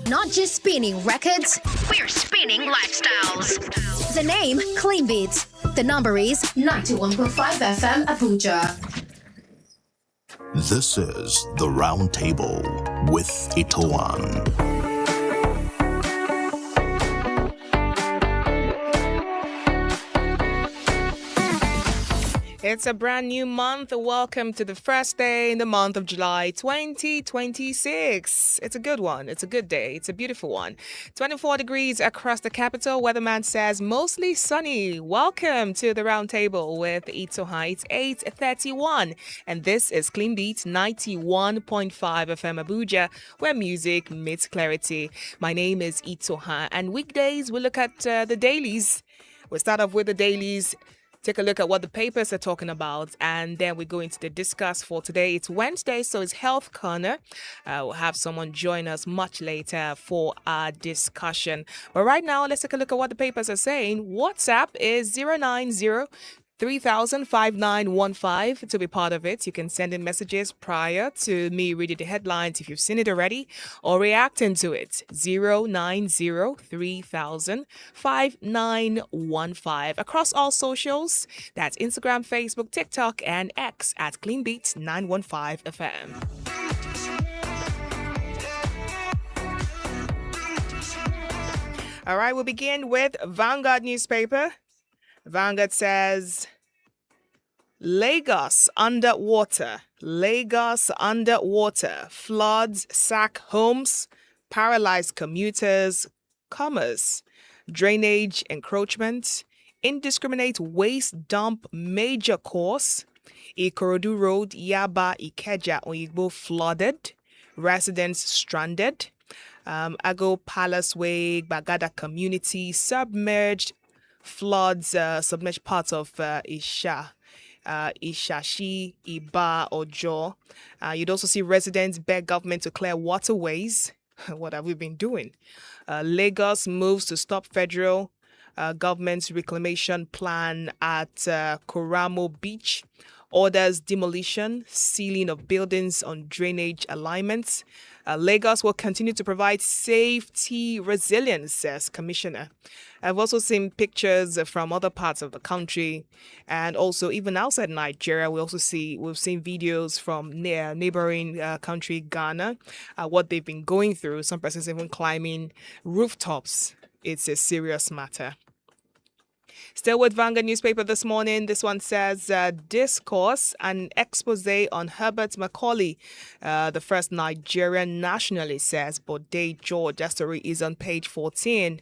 Not just spinning records, we're spinning lifestyles. The name, Clean Beats. The number is 91.5 FM Abuja. This is The Round Table with Itoan. It's a brand new month. Welcome to the first day in the month of July 2026. It's a good one. It's a good day. It's a beautiful one. 24 degrees across the capital. Weatherman says mostly sunny. Welcome to the round table with Itoha. It's 8:31 and this is Clean Beat 91.5 FM Abuja, where music meets clarity. My name is Itoha and weekdays we look at the dailies. We'll start off with the dailies. Take a look at what the papers are talking about, and then we go into the discuss for today. It's Wednesday, so it's Health Corner. We'll have someone join us much later for our discussion. But right now, let's take a look at what the papers are saying. WhatsApp is 090-3000-5915 to be part of it. You can send in messages prior to me reading the headlines if you've seen it already or reacting to it. 090-3000-5915 across all socials. That's Instagram, Facebook, TikTok, and X at CleanBeats 915 FM. All right, we'll begin with Vanguard newspaper. Vanguard says, Lagos underwater. Lagos underwater. Floods sack homes, paralyzed commuters, commerce, drainage encroachment, indiscriminate waste dump major cause, Ikorodu Road, Yaba, Ikeja, Oyigbo flooded, residents stranded, Ago Palace Way, Bagada community submerged, floods submerged parts of Ishashi, Iba, Ojo. You'd also see residents beg government to clear waterways. What have we been doing? Lagos moves to stop federal government's reclamation plan at Koramo Beach. Orders demolition, sealing of buildings on drainage alignments. Lagos will continue to provide safety resilience, says Commissioner. I've also seen pictures from other parts of the country, and also even outside Nigeria. We've seen videos from neighboring country Ghana, what they've been going through. Some persons even climbing rooftops. It's a serious matter. Still with Vanguard newspaper this morning, this one says, discourse, an expose on Herbert Macaulay, the first Nigerian nationalist, says Bode George. That story is on page 14.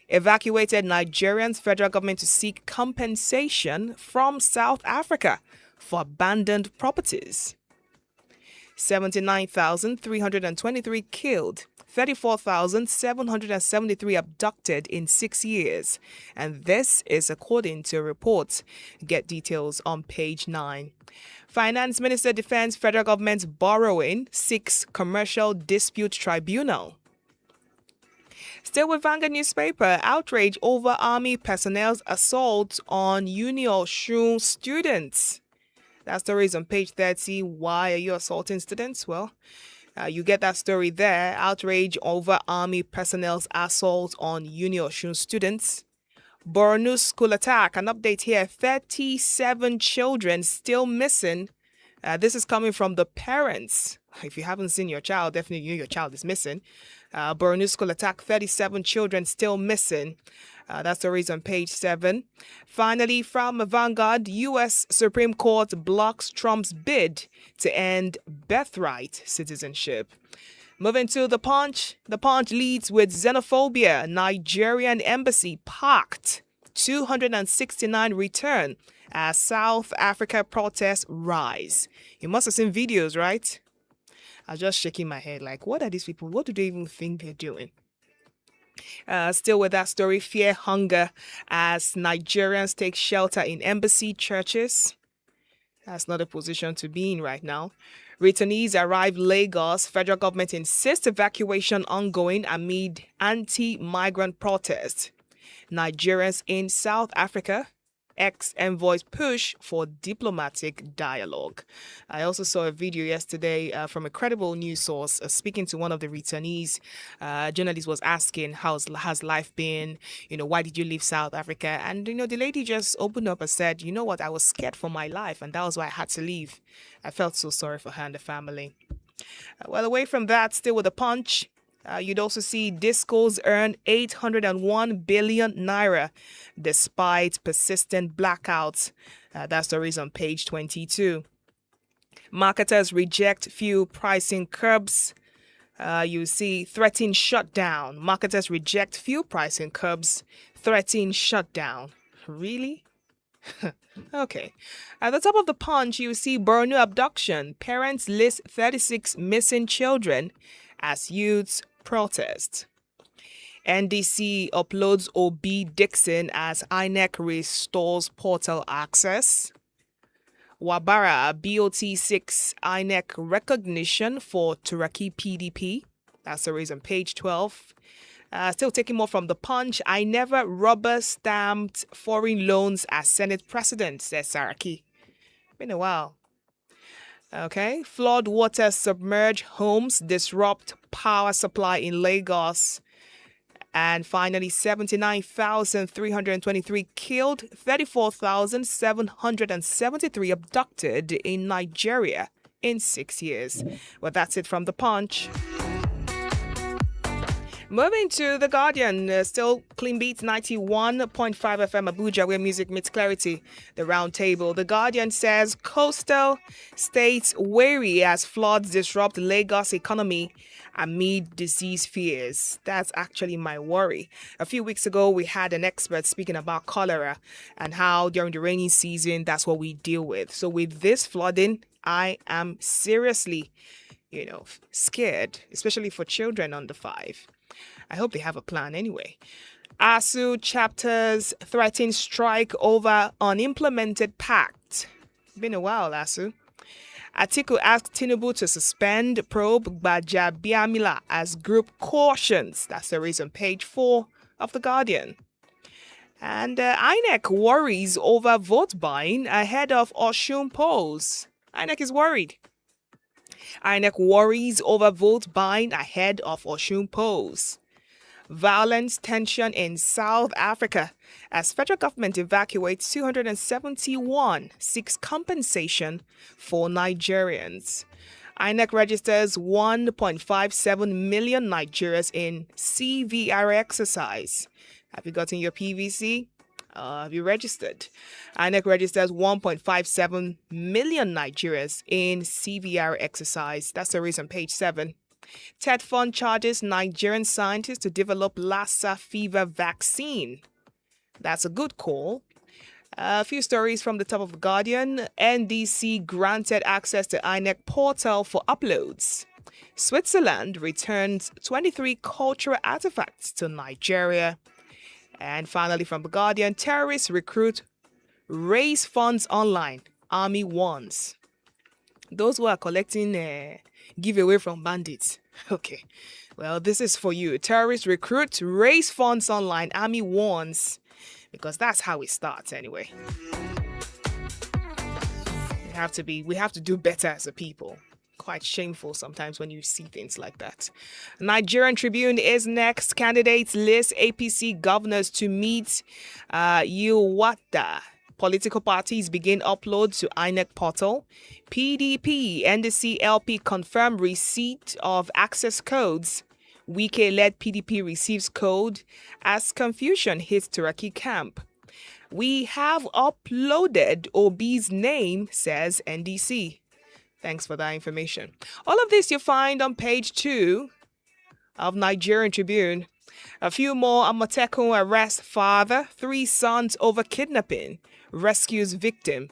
Evacuated Nigerians, federal government to seek compensation from South Africa for abandoned properties. 79,323 killed. 34,773 abducted in 6 years. And this is according to reports. Get details on page 9. Finance Minister defends federal government's borrowing, seeks commercial dispute tribunal. Still with Vanguard newspaper, outrage over army personnel's assault on Uniosun students. That story is on page 30. Why are you assaulting students? Well, you get that story there. Outrage over army personnel's assault on Uniosun students. Borno school attack. An update here. 37 children still missing. This is coming from the parents. If you haven't seen your child, definitely you know your child is missing. Borno school attack. 37 children still missing. That's the reason, page 7. Finally, from Vanguard, U.S. Supreme Court blocks Trump's bid to end birthright citizenship. Moving to The Punch. The Punch leads with xenophobia. Nigerian embassy packed. 269 return as South Africa protests rise. You must have seen videos, right? I was just shaking my head like, what are these people? What do they even think they're doing? Still with that story, fear, hunger as Nigerians take shelter in embassy churches. That's not a position to be in right now. Returnees arrive Lagos. Federal government insists evacuation ongoing amid anti-migrant protests. Nigerians in South Africa ex-envoys push for diplomatic dialogue. I also saw a video yesterday from a credible news source speaking to one of the returnees. Journalist was asking, has life been? Why did you leave South Africa? And, the lady just opened up and said, you know what, I was scared for my life and that was why I had to leave. I felt so sorry for her and the family. Well, away from that, still with a punch, you'd also see discos earn 801 billion naira despite persistent blackouts. That story is on page 22. Marketers reject fuel pricing curbs. You see threaten shutdown. Marketers reject fuel pricing curbs. Threaten shutdown. Really? Okay. At the top of the punch, you see Borno abduction. Parents list 36 missing children as youths protest. NDC uploads OB Dixon as INEC restores portal access. Wabara BOT6 INEC recognition for Turaki PDP. That's the reason, page 12. Still taking more from the punch. I never rubber stamped foreign loans as Senate president, says Saraki. Been a while. Okay. Flood water submerge homes, disrupt power supply in Lagos. And finally, 79,323 killed, 34,773 abducted in Nigeria in 6 years. Well, that's it from the punch. Moving to The Guardian, still clean beats 91.5 FM Abuja, where music meets clarity. The round table. The Guardian says coastal states wary as floods disrupt Lagos economy amid disease fears. That's actually my worry. A few weeks ago, we had an expert speaking about cholera and how during the rainy season, that's what we deal with. So with this flooding, I am seriously, scared, especially for children under 5. I hope they have a plan anyway. ASU chapters threaten strike over unimplemented pact. Been a while, ASU. Atiku asked Tinubu to suspend probe Gbajabiamila as group cautions. That's the reason, page 4 of The Guardian. And INEC worries over vote buying ahead of Osun polls. INEC is worried. INEC worries over vote buying ahead of Osun polls. Violence tension in South Africa as federal government evacuates 271 seeks compensation for Nigerians. INEC registers 1.57 million Nigerians in CVR exercise. Have you gotten your PVC? Have you registered? INEC registers 1.57 million Nigerians in CVR exercise. That's the reason, page 7. TED Fund charges Nigerian scientists to develop Lassa fever vaccine. That's a good call. A few stories from the top of The Guardian. NDC granted access to INEC portal for uploads. Switzerland returns 23 cultural artifacts to Nigeria. And finally from The Guardian, terrorists recruit, raise funds online. Army warns. Those who are collecting giveaway from bandits. Okay, well, this is for you. Terrorists recruit, raise funds online. Army warns, because that's how it starts anyway. We have to do better as a people. Quite shameful sometimes when you see things like that. Nigerian Tribune is next. Candidates list APC governors to meet Uwata. Political parties begin upload to INEC portal. PDP, NDC, LP confirm receipt of access codes. Wike-led PDP receives code as confusion hits Turaki camp. We have uploaded OB's name, says NDC. Thanks for that information. All of this you find on page 2 of Nigerian Tribune. A few more. Amotekun arrests father, 3 sons over kidnapping. Rescues victim.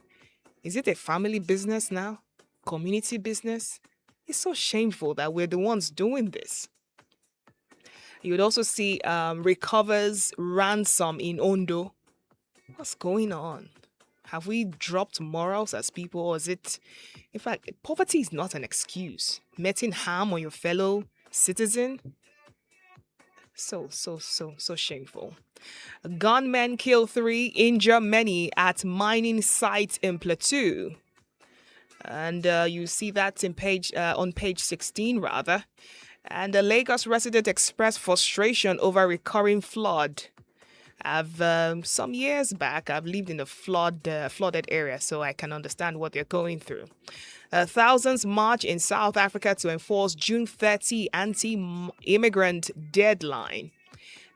Is it a family business now? Community business? It's so shameful that we're the ones doing this. You would also see recovers ransom in Ondo. What's going on? Have we dropped morals as people, or is it... In fact, poverty is not an excuse. Meting harm on your fellow citizen? So shameful. Gunmen kill 3, injure many at mining site in Plateau. And you see that on page 16, rather. And the Lagos resident expressed frustration over recurring flood. Some years back, I've lived in a flooded area, so I can understand what they're going through. Thousands march in South Africa to enforce June 30 anti-immigrant deadline.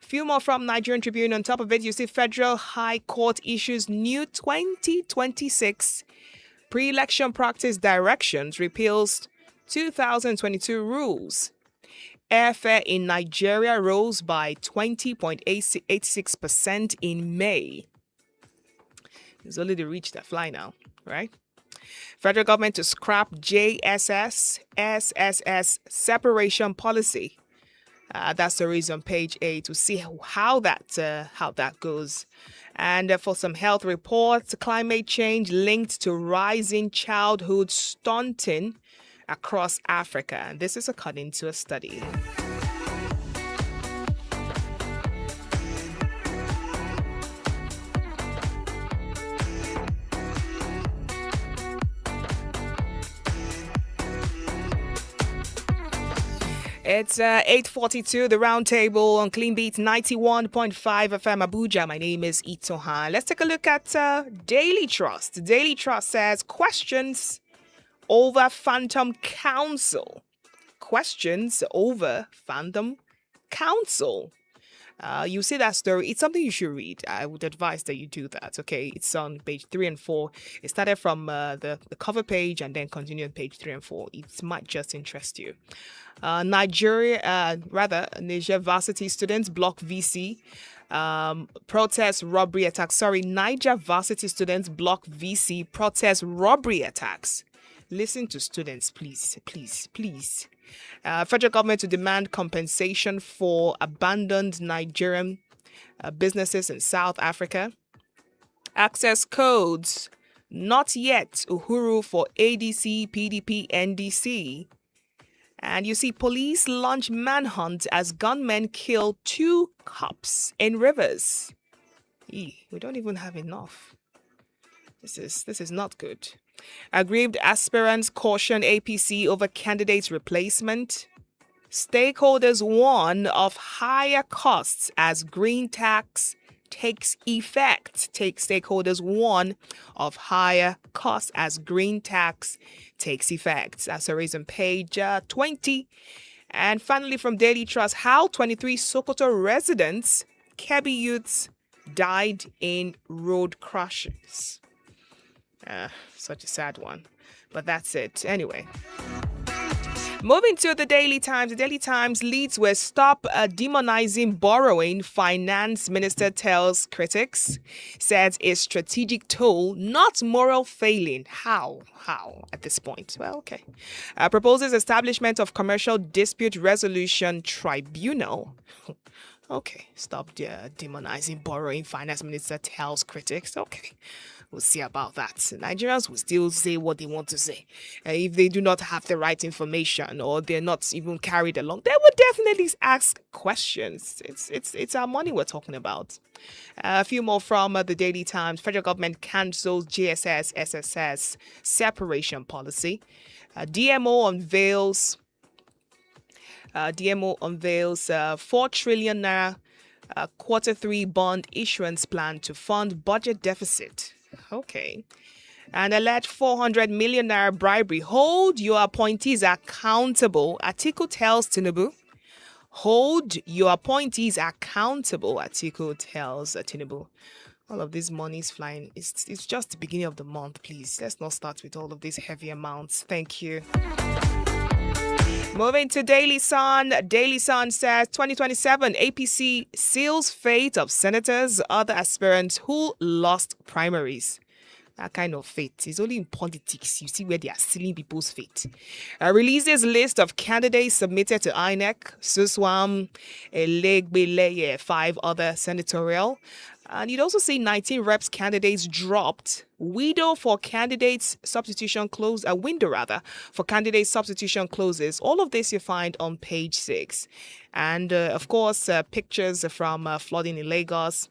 Few more from Nigerian Tribune. On top of it, you see Federal High Court issues new 2026 pre-election practice directions, repeals 2022 rules. Airfare in Nigeria rose by 20.86% in May. It's only the rich that fly now, right? Federal government to scrap JSS, SSS separation policy. That's the reason, page 8, to see how that goes. And for some health reports, climate change linked to rising childhood stunting across Africa. And this is according to a study. It's 8:42, the round table on Clean Beat 91.5 FM Abuja. My name is Itohan. Let's take a look at Daily Trust. Daily Trust says questions over Phantom Council. Questions over Phantom Council. You see that story. It's something you should read. I would advise that you do that. Okay, it's on page 3 and 4. It started from the cover page and then continued on page 3 and 4. It might just interest you. Niger varsity students block VC. Protest robbery attacks. Niger varsity students block VC. Protest robbery attacks. Listen to students, please. Federal government to demand compensation for abandoned Nigerian businesses in South Africa. Access codes, not yet Uhuru for ADC, PDP, NDC. And you see police launch manhunt as gunmen kill 2 cops in Rivers. We don't even have enough. This is not good. Aggrieved aspirants caution APC over candidates' replacement. Stakeholders warn of higher costs as green tax takes effect. Stakeholders warn of higher costs as green tax takes effect. That's a reason, page 20. And finally, from Daily Trust, how 23 Sokoto residents, Kebbi youths, died in road crashes. Such a sad one. But that's it. Anyway. Moving to the Daily Times. The Daily Times leads with stop demonizing borrowing. Finance Minister tells critics. Says it's strategic tool, not moral failing. How at this point? Well, okay. Proposes establishment of commercial dispute resolution tribunal. Okay, stop demonizing borrowing. Finance Minister tells critics. Okay. We'll see about that. Nigerians will still say what they want to say. If they do not have the right information or they're not even carried along, they will definitely ask questions. It's our money we're talking about. A few more from the Daily Times. Federal government cancels GSS, SSS separation policy. DMO unveils 4 trillion naira Q3 bond issuance plan to fund budget deficit. Okay. And alleged 400 million naira bribery. Hold your appointees accountable. Atiku tells Tinubu. Hold your appointees accountable. Atiku tells Tinubu. All of this money is flying. It's just the beginning of the month, please. Let's not start with all of these heavy amounts. Thank you. Moving to Daily Sun. Daily Sun says 2027 APC seals fate of senators, other aspirants who lost primaries. That kind of fate is only in politics. You see where they are sealing people's fate. Releases list of candidates submitted to INEC, Suswam, Elegbele, 5 other senatorial. And you'd also see 19 reps candidates dropped. Window for candidates substitution for candidates substitution closes. All of this you find on page 6. And of course, pictures from flooding in Lagos.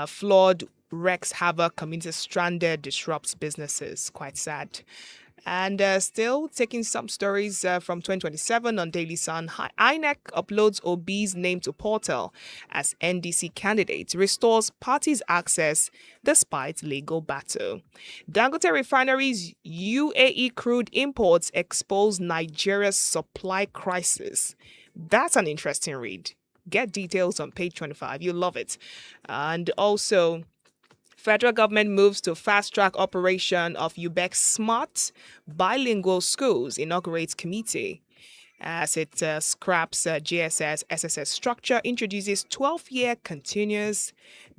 Flood wreaks havoc, communities stranded, disrupts businesses. Quite sad. And still taking some stories from 2027 on Daily Sun. INEC uploads Obi's name to portal as NDC candidate, restores parties access despite legal battle. Dangote Refinery's UAE crude imports expose Nigeria's supply crisis. That's an interesting read. Get details on page 25. You'll love it. And also, federal government moves to fast-track operation of UBEC's smart bilingual schools, inaugurates committee. As it scraps GSS, SSS structure, introduces 12-year continuous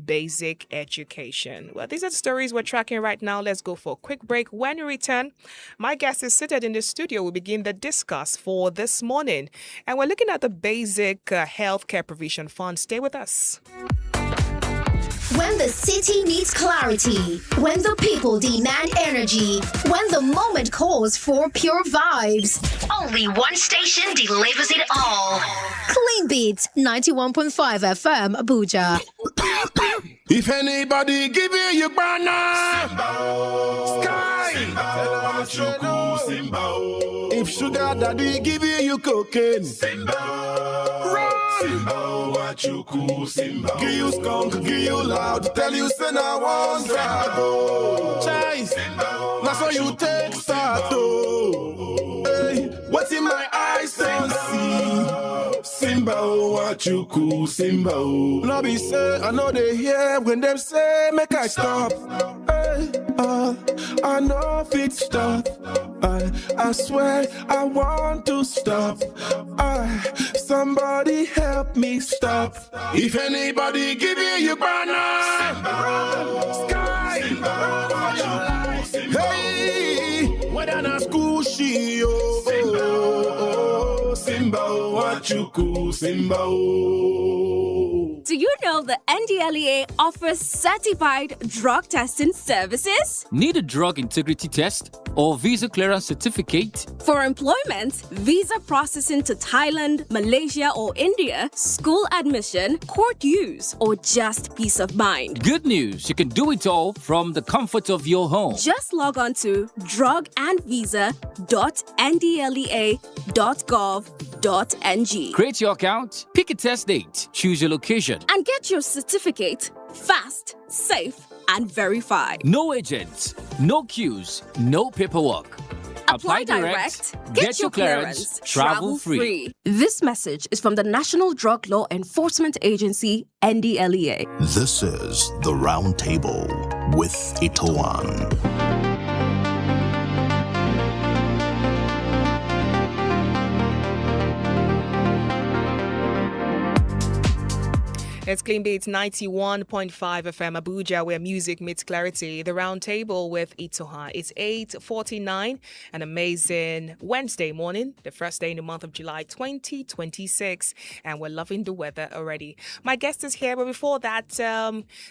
basic education. Well, these are the stories we're tracking right now. Let's go for a quick break. When we return, my guest is seated in the studio. We begin the discuss for this morning. And we're looking at the Basic Healthcare Provision Fund. Stay with us. When the city needs clarity, when the people demand energy, when the moment calls for pure vibes. Only one station delivers it all. Clean Beats, 91.5 FM Abuja. If anybody give you banana, sky, if sugar daddy give you cocaine, give you skunk, give you loud, tell you say now one drago. Chase, that's how you take start oh. Hey, what's in my eyes don't see. Simba, oh, what you cool, Simba, oh. No be say, I know they hear when them say, make I stop. Hey, I know if it stop. I swear I want to stop. Somebody help me stop. If anybody give you banana, sky, hey, whether na school she oh, Simba, what you cool, Simba. Do you know the NDLEA offers certified drug testing services? Need a drug integrity test or visa clearance certificate? For employment, visa processing to Thailand, Malaysia, or India, school admission, court use, or just peace of mind. Good news, you can do it all from the comfort of your home. Just log on to drugandvisa.ndlea.gov.ng. Create your account, pick a test date, choose your location, And get your certificate fast, safe, and verified. no agents, no queues, no paperwork. Apply direct, get your clearance, travel free. This message is from the National Drug Law Enforcement Agency, NDLEA. This is The Round Table with Itoan. It's Clean Beats 91.5 FM Abuja, where music meets clarity. The round table with Itoha. It's 8:49, an amazing Wednesday morning, the first day in the month of July 2026, and we're loving the weather already. My guest is here, but before that,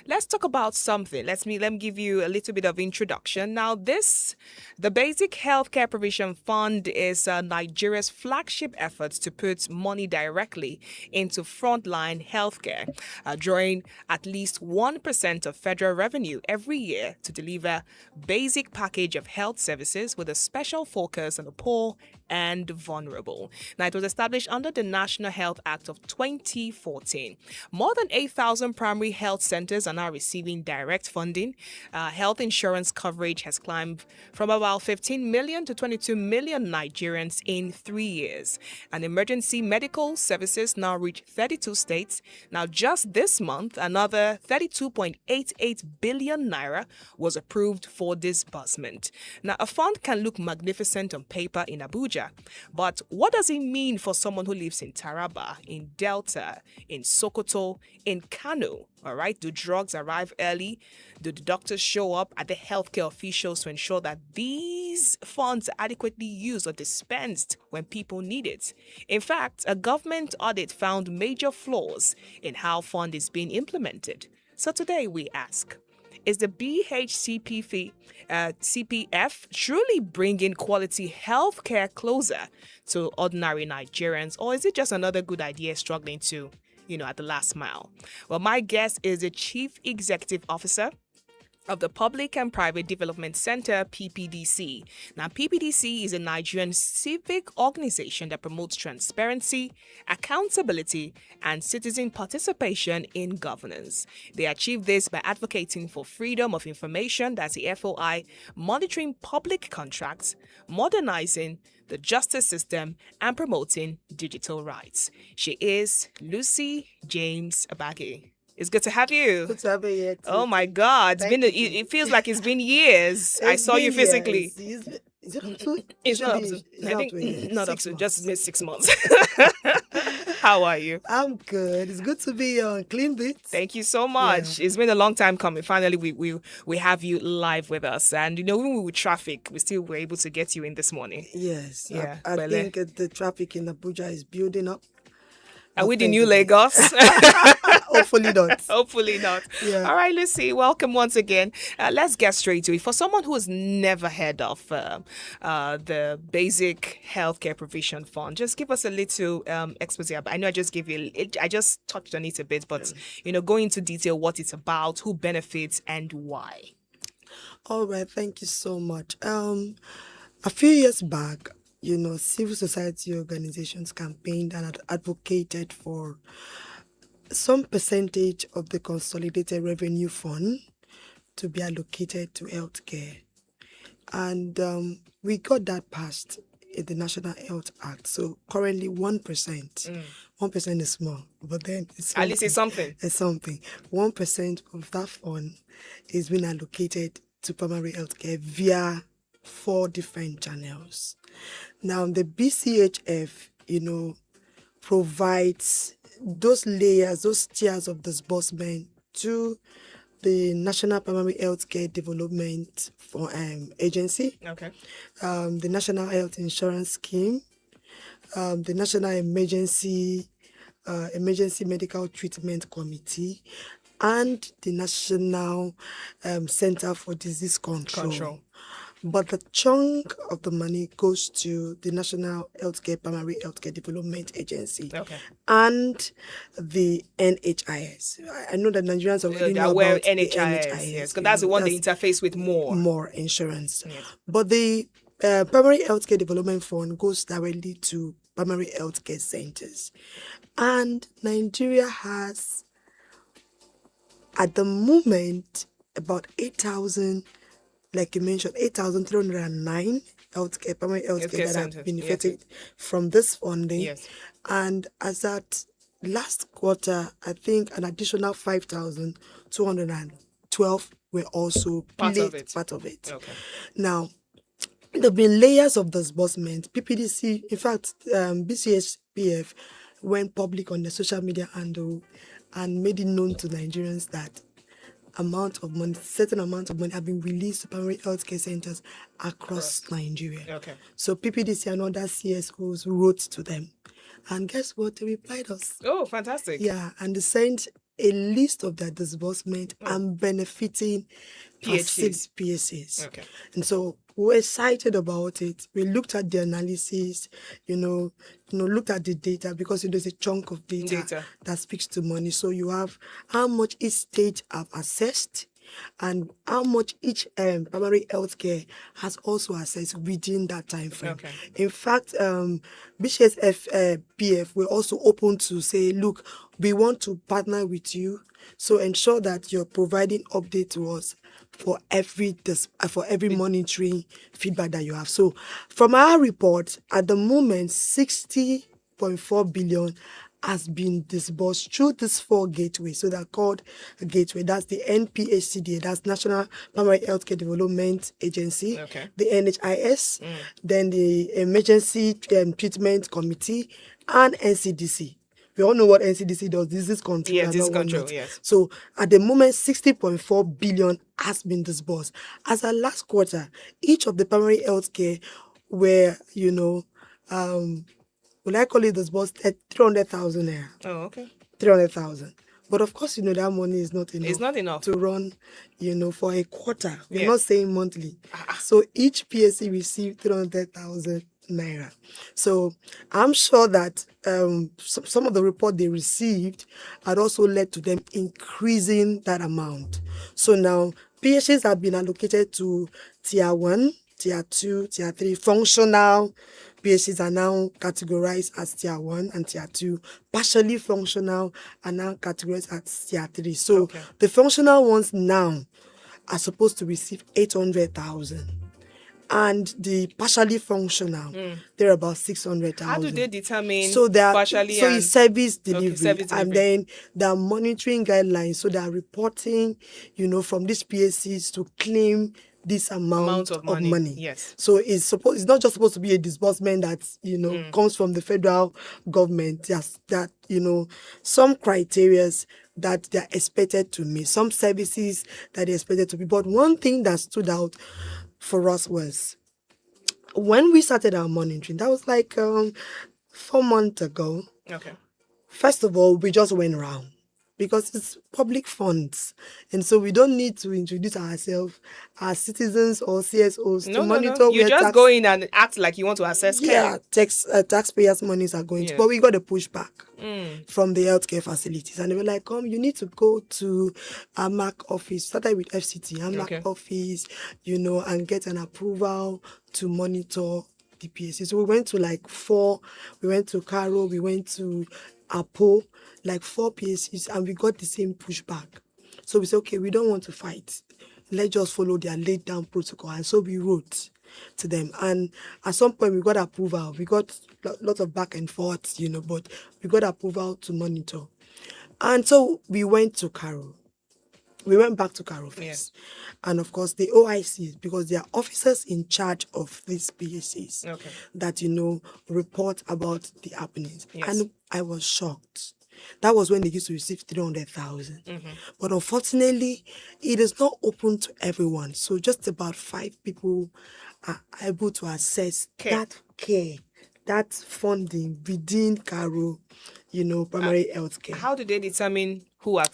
let's talk about something. Let me give you a little bit of introduction. Now, the Basic Healthcare Provision Fund is Nigeria's flagship efforts to put money directly into frontline healthcare, drawing at least 1% of federal revenue every year to deliver basic package of health services with a special focus on the poor and vulnerable. Now, it was established under the National Health Act of 2014. More than 8,000 primary health centers are now receiving direct funding. Health insurance coverage has climbed from about 15 million to 22 million Nigerians in 3 years. And emergency medical services now reach 32 states. Now, just this month, another 32.88 billion naira was approved for disbursement. Now, a fund can look magnificent on paper in Abuja, but what does it mean for someone who lives in Taraba, in Delta, in Sokoto, in Kano? All right, do drugs arrive early? Do the doctors show up at the healthcare officials to ensure that these funds are adequately used or dispensed when people need it? In fact, a government audit found major flaws in how fund is being implemented. So today we ask, Is the CPF truly bringing quality healthcare closer to ordinary Nigerians, or is it just another good idea struggling to, at the last mile? Well, my guest is the Chief Executive Officer of the Public and Private Development Center, PPDC. Now, PPDC is a Nigerian civic organization that promotes transparency, accountability, and citizen participation in governance. They achieve this by advocating for freedom of information, that's the FOI, monitoring public contracts, modernizing the justice system, and promoting digital rights. She is Lucy James Abagi. It's good to have you. Good to have you here too. Oh my God. It feels like it's been years. I saw you physically. It's not up to just missed 6 months. How are you? I'm good. It's good to be on Clean Beats. Thank you so much. Yeah. It's been a long time coming. Finally, we have you live with us. And even with traffic, we still were able to get you in this morning. Yes. Yeah. I think the traffic in Abuja is building up. Are we the new Lagos? Hopefully not. Hopefully not. Yeah. All right, Lucy, welcome once again. Let's get straight to it. For someone who has never heard of the Basic Healthcare Provision Fund, just give us a little expose. I know I just touched on it a bit, but go into detail what it's about, who benefits, and why. All right, thank you so much. A few years back, civil society organizations campaigned and advocated for some percentage of the consolidated revenue fund to be allocated to healthcare. And we got that passed in the National Health Act. So currently 1%. 1% is small, but then it's something. At least it's something. It's something. 1% of that fund is being allocated to primary healthcare via 4 different channels. Now, the BCHF, provides those layers, those tiers of disbursement to the National Primary Healthcare Development Agency, the National Health Insurance Scheme, the National Emergency Medical Treatment Committee, and the National Center for Disease Control. But the chunk of the money goes to the National Primary Healthcare Development Agency and the NHIS. I know that Nigerians already know about NHIS. Yes, because that's the one they interface with more insurance. Yes. But the Primary Healthcare Development Fund goes directly to primary healthcare centers. And Nigeria has, at the moment, about 8,000, like you mentioned, 8,309 primary healthcare that have benefited from this funding. Yes. And as at last quarter, I think an additional 5,212 were also part of it. Okay. Now, there have been layers of disbursement. PPDC, in fact, BCHPF went public on the social media handle and made it known to Nigerians that certain amount of money have been released to primary healthcare centers across Nigeria. Okay. So PPDC and other CSOs wrote to them. And guess what? They replied us. Oh, fantastic. Yeah, and they sent a list of their disbursement and benefiting PHCs. Okay. And so we're excited about it. We looked at the analysis, looked at the data, because there's a chunk of data that speaks to money. So you have how much each state have assessed and how much each primary healthcare has also assessed within that time frame. Okay. In fact, BCHPF were also open to say, look, we want to partner with you, so ensure that you're providing update to us for every monitoring feedback that you have. So from our report, at the moment, 60.4 billion has been disbursed through these 4 gateways. So they're called a gateway. That's the NPHCDA, that's National Primary Healthcare Development Agency, the NHIS, then the Emergency Treatment Committee, and NCDC. We all know what NCDC does, disease control. Yeah, disease control, yes. So at the moment, 60.4 billion has been disbursed. As at last quarter, each of the primary healthcare were, will I call it disbursed at 300,000 naira? Oh, okay. 300,000. But of course, that money is not enough. It's not enough to run, for a quarter. We're Yeah. not saying monthly. So each PSC received 300,000 naira. So I'm sure that some of the report they received had also led to them increasing that amount. So now PSCs have been allocated to tier 1, tier 2, tier 3 functional. PSCs are now categorized as tier 1 and tier 2. Partially functional are now categorized as tier 3. So the functional ones now are supposed to receive 800,000. And the partially functional, they're about 600,000. How do they determine partially? So it's service delivery, service and then there are monitoring guidelines. So they are reporting, from these PSCs to claim this amount of money. Yes. So it's not just supposed to be a disbursement that comes from the federal government. Just that some criterias that they're expected to meet, some services that they're expected to be. But one thing that stood out for us was when we started our monitoring, that was like 4 months ago. Okay. First of all, we just went around because it's public funds. And so we don't need to introduce ourselves as citizens or CSOs to monitor. No. You just go in and act like you want to assess care. Yeah, taxpayers' monies are going to. But we got a pushback from the healthcare facilities. And they were like, you need to go to a MAC office. Started with FCT, a MAC office, and get an approval to monitor the PSC. So we went to 4. We went to Caro, we went to Apo, 4 PSCs, and we got the same pushback. So we said, okay, we don't want to fight. Let's just follow their laid down protocol. And so we wrote to them. And at some point, we got approval. We got lots of back and forth, but we got approval to monitor. And so we went to Caro. We went back to Caro first. Yes. And of course, the OICs, because they are officers in charge of these PSCs that, report about the happenings. Yes. And I was shocked. That was when they used to receive 300,000. But unfortunately, it is not open to everyone. So just about 5 people are able to access that care, that funding within Caro, primary health care. How do they determine who have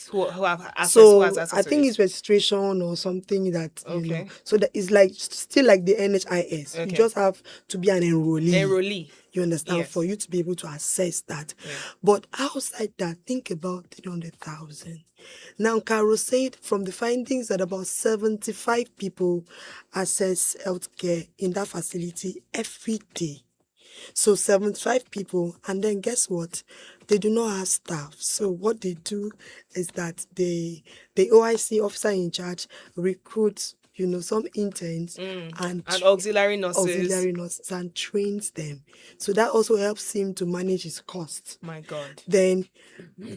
access? So I think it's registration or something that So that it's still like the NHIS. You just have to be an enrollee. You understand? Yes. For you to be able to access that. Yeah. But outside that, think about 300,000. Now, Caro said from the findings that about 75 people access healthcare in that facility every day. So 75 people, and then guess what? They do not have staff. So what they do is that the OIC officer in charge recruits, some interns and auxiliary nurses and trains them. So that also helps him to manage his costs. My God. Then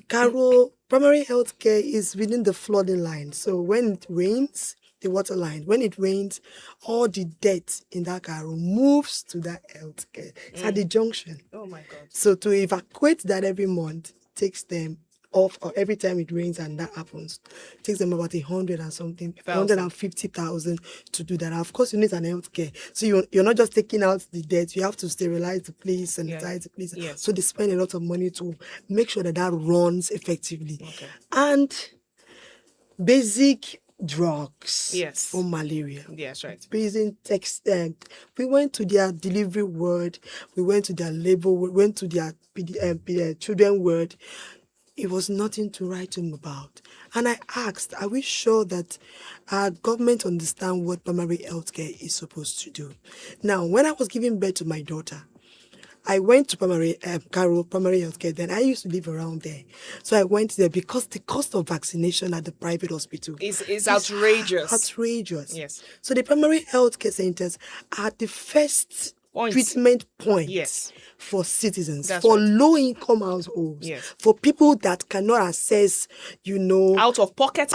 Caro primary health care is within the flooding line. So when it rains, the water line. When it rains, all the dirt in that Caro moves to that healthcare. It's at the junction. Oh my God. So to evacuate that every month takes them off, or every time it rains and that happens, it takes them about 150,000 to do that. And of course, you need an healthcare. So you're not just taking out the dirt, you have to sterilize the place, sanitize the place. Yes. So they spend a lot of money to make sure that runs effectively. Okay. And basic drugs for malaria. Yes, right. Basic text. We went to their delivery ward, we went to their labor, we went to their children ward. It was nothing to write home about. And I asked, are we sure that our government understand what primary health care is supposed to do? Now, when I was giving birth to my daughter, I went to Caro primary health care. Then I used to live around there. So I went there because the cost of vaccination at the private hospital is outrageous. Outrageous. Yes. So the primary health care centers are the first treatment point for citizens, for low-income households, for people that cannot access, out-of-pocket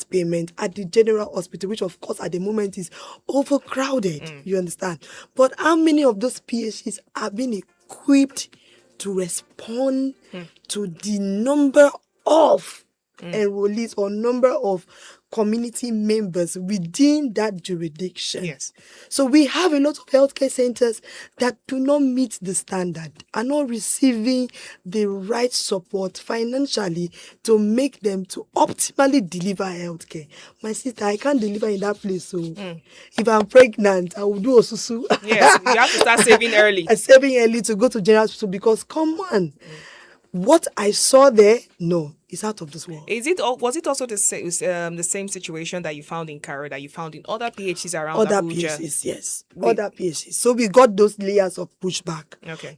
payment at the general hospital, which of course at the moment is overcrowded. You understand? But how many of those PHCs are being equipped to respond to the number of enrollees or number of community members within that jurisdiction. Yes. So we have a lot of healthcare centers that do not meet the standard, are not receiving the right support financially to make them to optimally deliver healthcare. My sister, I can't deliver in that place. So if I'm pregnant, I will do osusu. Yes, you have to start saving early. Saving early to go to general hospital, because come on. What I saw there, no, it's out of this world. Was it also the same situation that you found in Karo, that you found in other PHCs around Other Abuja? PHCs, yes. Other PHCs. So we got those layers of pushback. Okay.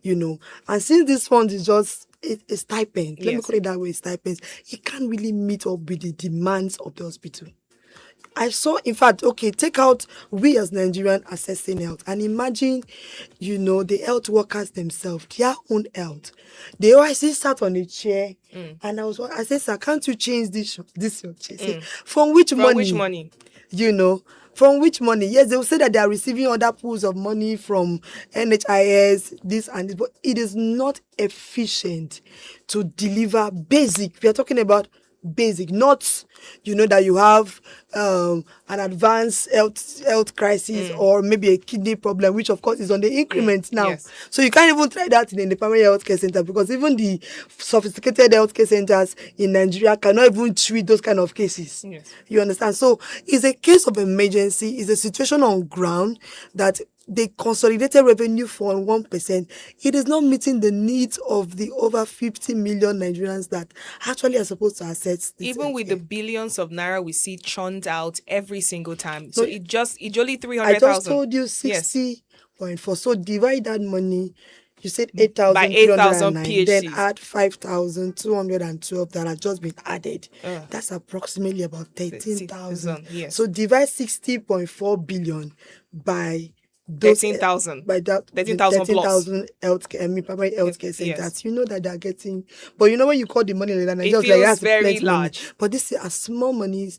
And since this fund is just a stipend, let me Yes. call it that way, stipends, it can't really meet up with the demands of the hospital. I saw, in fact, okay, take out we as Nigerians assessing health and imagine, the health workers themselves, their own health. They always sat on a chair and I said, sir, can't you change this your chair? Say, from which money? From which money? From which money? Yes, they will say that they are receiving other pools of money from NHIS, this and this, but it is not efficient to deliver basic. We are talking about basic, not that you have an advanced health crisis or maybe a kidney problem, which of course is on the increment now. Yes. So you can't even try that in the primary healthcare center, because even the sophisticated healthcare centers in Nigeria cannot even treat those kind of cases. Yes. You understand? So it's a case of emergency. It's a situation on ground that the consolidated revenue for 1%, it is not meeting the needs of the over 50 million Nigerians that actually are supposed to access this. Even with the billions of naira we see churned out every single time. So No, it's only 300,000. I just told you 60.4. So divide that money. You said 8,000 by 8,000 PHCs. Then PHCs. add 5,212 that have just been added. That's approximately about 13,000. Yes. So divide 60.4 billion by those 13,000. By that 13,000 plus. 13,000 primary healthcare centers. Yes. You know that they are getting, but when you call the money like that, It just feels like very plenty money. large. But this is a small money,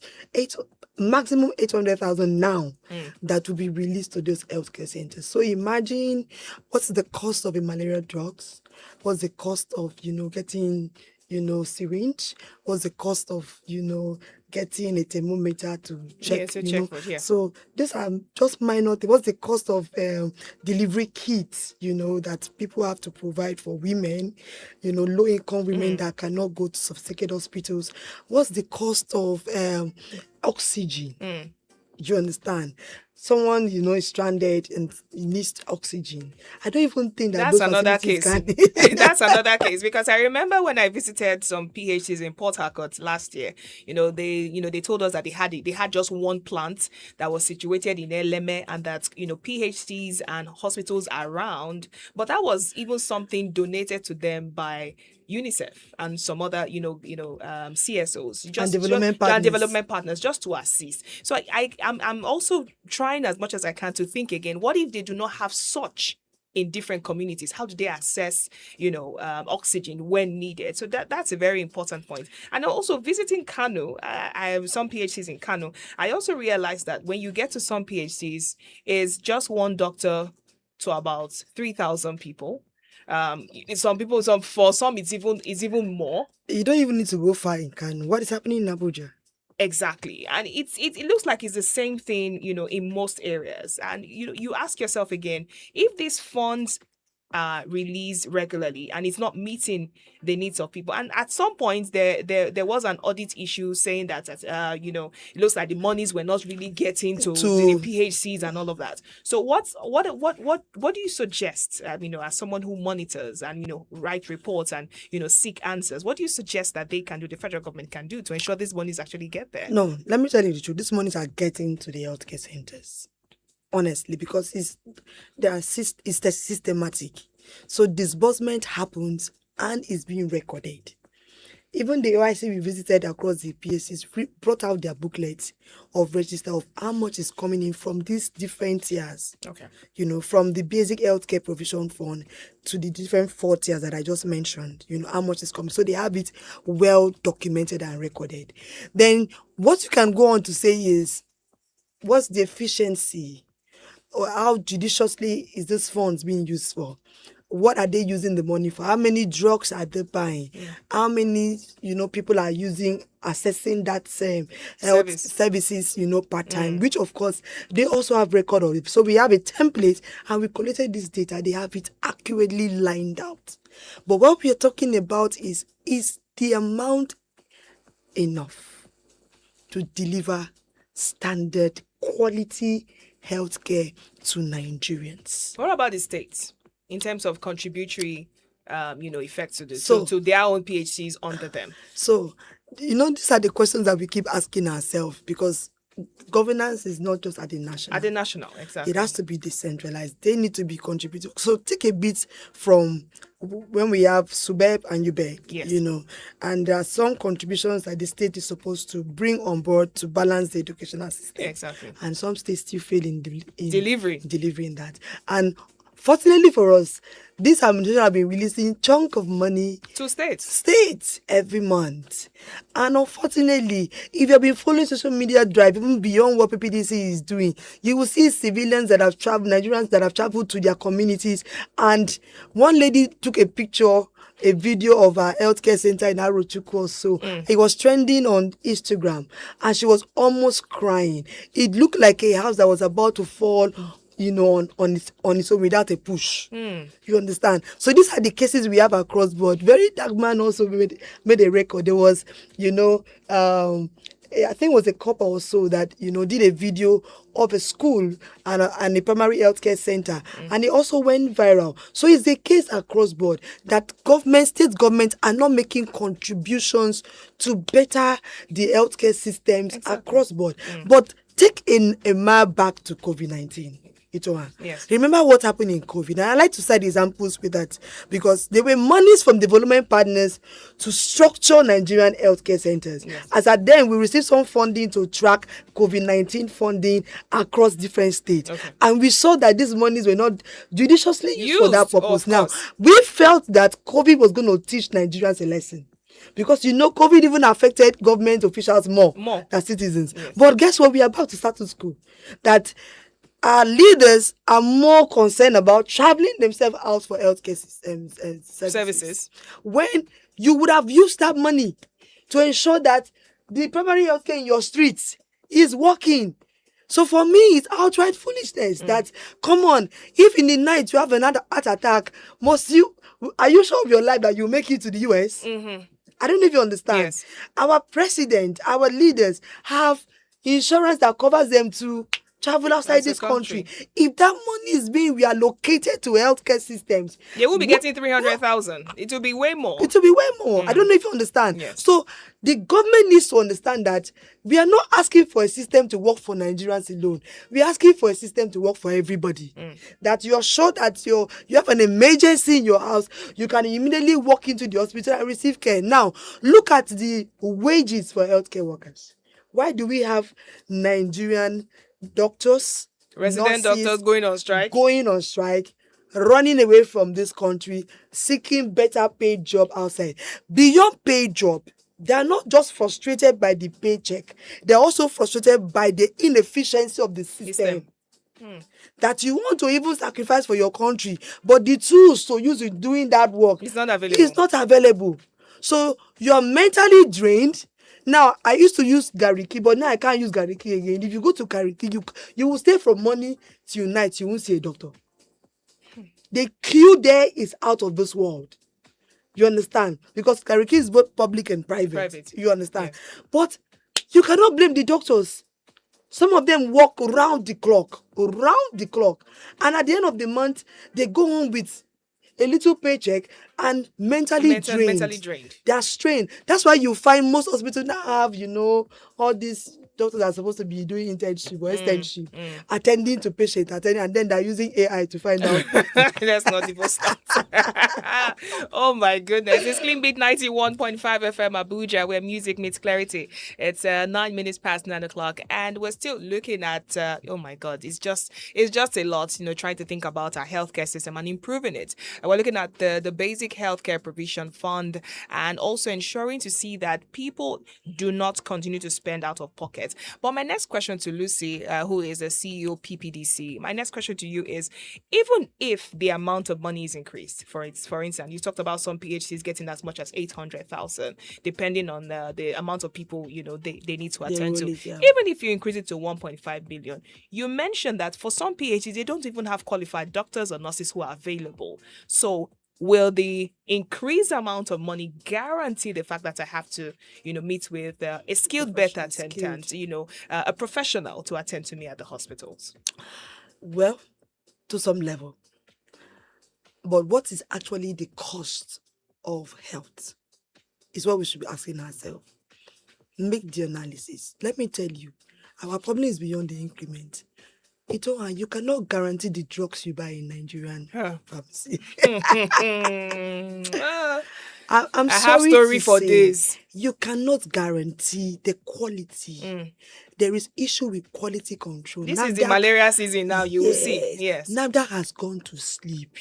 maximum 800,000 now that will be released to those healthcare centers. So imagine what's the cost of a malaria drugs, what's the cost of getting syringe, what's the cost of getting a thermometer to check. So these are just minor things. What's the cost of delivery kits, that people have to provide for women, low income women that cannot go to sophisticated hospitals? What's the cost of oxygen? You understand? Someone, is stranded and needs oxygen. I don't even think that's another case. That's another case, because I remember when I visited some PHCs in Port Harcourt last year, they told us that they had just one plant that was situated in Eleme, and that, PHCs and hospitals around, but that was even something donated to them by UNICEF and some other, CSOs, and development partners, just to assist. So I'm also trying as much as I can to think again, what if they do not have such in different communities? How do they access, oxygen when needed? So that's a very important point. And also visiting Kano, I have some PHCs in Kano. I also realized that when you get to some PHCs, is just one doctor to about 3,000 people. For some it's even more. You don't even need to go far in Kano. What is happening in Abuja? Exactly. And it looks like it's the same thing, in most areas. And you ask yourself again, if these funds are released regularly and it's not meeting the needs of people. And at some point there was an audit issue saying that it looks like the monies were not really getting to the PHCs and all of that. So what do you suggest, as someone who monitors and write reports and seek answers, what do you suggest that they can do, the federal government can do, to ensure these monies actually get there? No, let me tell you the truth. These monies are getting to the healthcare centers. Honestly, because it's systematic. So disbursement happens and is being recorded. Even the OIC we visited across the PSCs brought out their booklets of register of how much is coming in from these different tiers. Okay. From the basic healthcare provision fund to the different 4 tiers that I just mentioned, how much is coming. So they have it well documented and recorded. Then what you can go on to say is, what's the efficiency? Or how judiciously is this funds being used for? what are they using the money for? How many drugs are they buying? How many, people are accessing that same health services, part time, which of course they also have record of it. So we have a template and we collected this data. They have it accurately lined out. But what we are talking about is the amount enough to deliver standard quality healthcare to Nigerians? What about the states in terms of contributory, effects to this? So to their own PHCs under them. So, these are the questions that we keep asking ourselves, because governance is not just at the national. At the national, exactly. It has to be decentralized. They need to be contributing. So take a bit from when we have SUBEB and UBEC, yes. And there are some contributions that the state is supposed to bring on board to balance the educational system. Exactly. And some states still fail in delivering that. And fortunately for us, this administration have been releasing chunk of money to states every month. And unfortunately, if you've been following social media drive, even beyond what PPDC is doing, you will see civilians that have traveled, Nigerians that have traveled to their communities. And one lady took a video of her healthcare center in Arochukwu also. It was trending on Instagram and she was almost crying. It looked like a house that was about to fall on its own without a push. You understand? So these are the cases we have across board. Very Dark Man also made a record. There was, I think it was a couple or so that, did a video of a school and a primary healthcare center. And it also went viral. So it's a case across board that state governments are not making contributions to better the healthcare systems across board. But take a mile back to COVID-19. Yes. Remember what happened in COVID? And I like to cite examples with that because there were monies from development partners to structure Nigerian healthcare centers. Yes. As at then, we received some funding to track COVID-19 funding across different states. Okay. And we saw that these monies were not judiciously used for that purpose. Now, course. we felt that COVID was going to teach Nigerians a lesson. Because COVID even affected government officials more than citizens. Yes. But guess what? We are about to start to school. That our leaders are more concerned about traveling themselves out for healthcare services. When you would have used that money to ensure that the primary healthcare in your streets is working. So for me, it's outright foolishness that, come on, if in the night you have another heart attack, are you sure of your life that you make it to the US? I don't know if you understand. Yes. Our president, our leaders have insurance that covers them to travel outside this country. If that money is being reallocated to healthcare systems, they will be getting 300,000. It will be way more. It will be way more. I don't know if you understand. Yes. So the government needs to understand that we are not asking for a system to work for Nigerians alone. We are asking for a system to work for everybody. That you're sure that you have an emergency in your house, you can immediately walk into the hospital and receive care. Now, look at the wages for healthcare workers. Why do we have Nigerian doctors, resident doctors going on strike, running away from this country, seeking better paid job outside? Beyond paid job, they are not just frustrated by the paycheck, they're also frustrated by the inefficiency of the system. That you want to even sacrifice for your country, but the tools to use in doing that work is not available. So you're mentally drained. Now, I used to use Gariki, but now I can't use Gariki again. If you go to Gariki, you will stay from morning till night. You won't see a doctor. The queue there is out of this world. You understand? Because Gariki is both public and private. You understand? Yes. But you cannot blame the doctors. Some of them work around the clock. And at the end of the month, they go home with a little paycheck and mentally drained. They are strained. That's why you find most hospitals now have, all these doctors are supposed to be doing internship or externship, attending to patients, and then they're using AI to find out. Let's not even start. Oh my goodness. It's Clean Beat 91.5 FM Abuja, where music meets clarity. It's 9 minutes past 9 o'clock, and we're still looking at, oh my God, it's just a lot, trying to think about our healthcare system and improving it. And we're looking at the basic healthcare provision fund and also ensuring to see that people do not continue to spend out of pocket. market. But my next question to Lucy, who is a CEO PPDC, my next question to you is, even if the amount of money is increased, for instance, you talked about some PhDs getting as much as 800,000, depending on the amount of people, they need to attend to. Yeah. Even if you increase it to 1.5 billion, you mentioned that for some PhDs, they don't even have qualified doctors or nurses who are available. So will the increased amount of money guarantee the fact that I have to, meet with a skilled birth attendant, a professional to attend to me at the hospitals? Well, to some level. But what is actually the cost of health is what we should be asking ourselves. Make the analysis. Let me tell you, our problem is beyond the increment. You cannot guarantee the drugs you buy in Nigerian pharmacy. I'm I sorry have story to for say, this. You cannot guarantee the quality. There is issue with quality control. This is the malaria season now, you will see. Yes. NAFDAC has gone to sleep.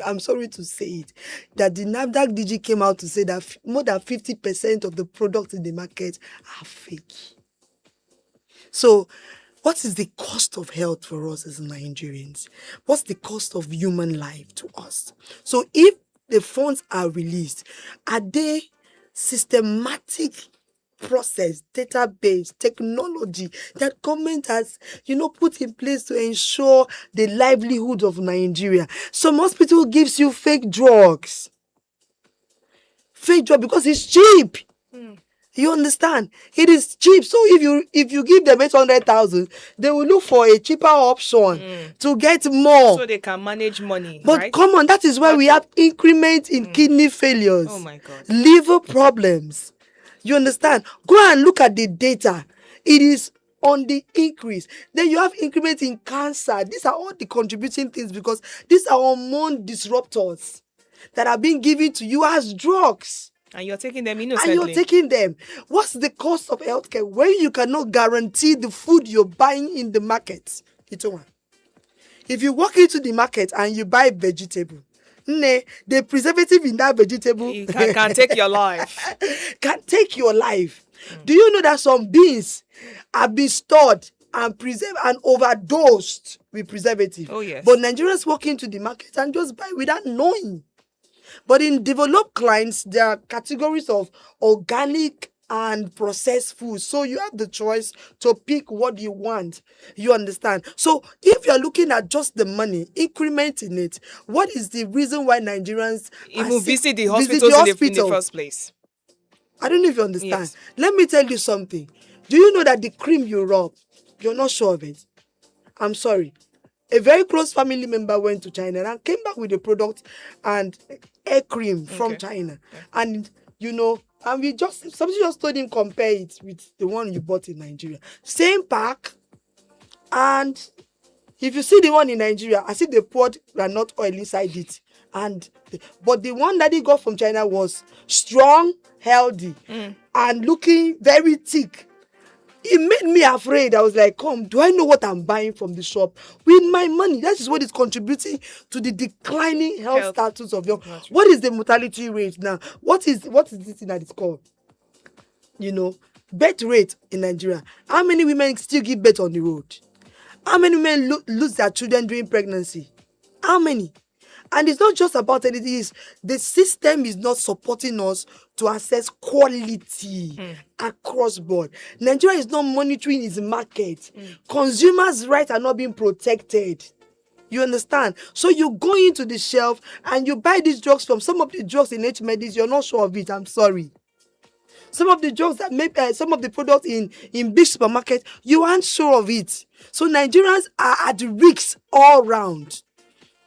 I'm sorry to say it. That the NAFDAC DG came out to say that more than 50% of the products in the market are fake. So, what is the cost of health for us as Nigerians? What's the cost of human life to us? So if the funds are released, are they systematic process, database, technology that government has, put in place to ensure the livelihood of Nigeria? Some hospital gives you fake drugs. Fake drug because it's cheap. You understand? It is cheap. So if you give them 800,000, they will look for a cheaper option to get more. So they can manage money. But right? Come on, that is why we have increment in kidney failures. Oh my God. Liver problems. You understand? Go and look at the data. It is on the increase. Then you have increment in cancer. These are all the contributing things because these are hormone disruptors that are being given to you as drugs. And you're taking them innocently. And you're taking them. What's the cost of healthcare when you cannot guarantee the food you're buying in the market? If you walk into the market and you buy vegetable, the preservative in that vegetable can take your life. Can take your life. Do you know that some beans have been stored and preserved and overdosed with preservative? Oh, yes. But Nigerians walk into the market and just buy without knowing. But in developed clients, there are categories of organic and processed food. So you have the choice to pick what you want. You understand? So if you're looking at just the money, incrementing it, what is the reason why Nigerians even visit the hospitals in the first place? I don't know if you understand. Yes. Let me tell you something. Do you know that the cream you rub, you're not sure of it? I'm sorry. A very close family member went to China and came back with a product and hair cream from China. And, and somebody just told him compare it with the one you bought in Nigeria. Same pack. And if you see the one in Nigeria, I see they poured granite oil inside it. But the one that he got from China was strong, healthy, and looking very thick. It made me afraid. I was like, do I know what I'm buying from the shop? With my money, that is what is contributing to the declining health status of young. What is the mortality rate now? What is this thing that is called? Birth rate in Nigeria. How many women still give birth on the road? How many women lose their children during pregnancy? How many? And it's not just about anything. The system is not supporting us to assess quality across board. Nigeria is not monitoring its market. Consumers' rights are not being protected. You understand? So you go into the shelf and you buy these drugs from some of the drugs in H-Medis, you're not sure of it. I'm sorry. Some of the drugs that make some of the products in big supermarkets, you aren't sure of it. So Nigerians are at risk all round.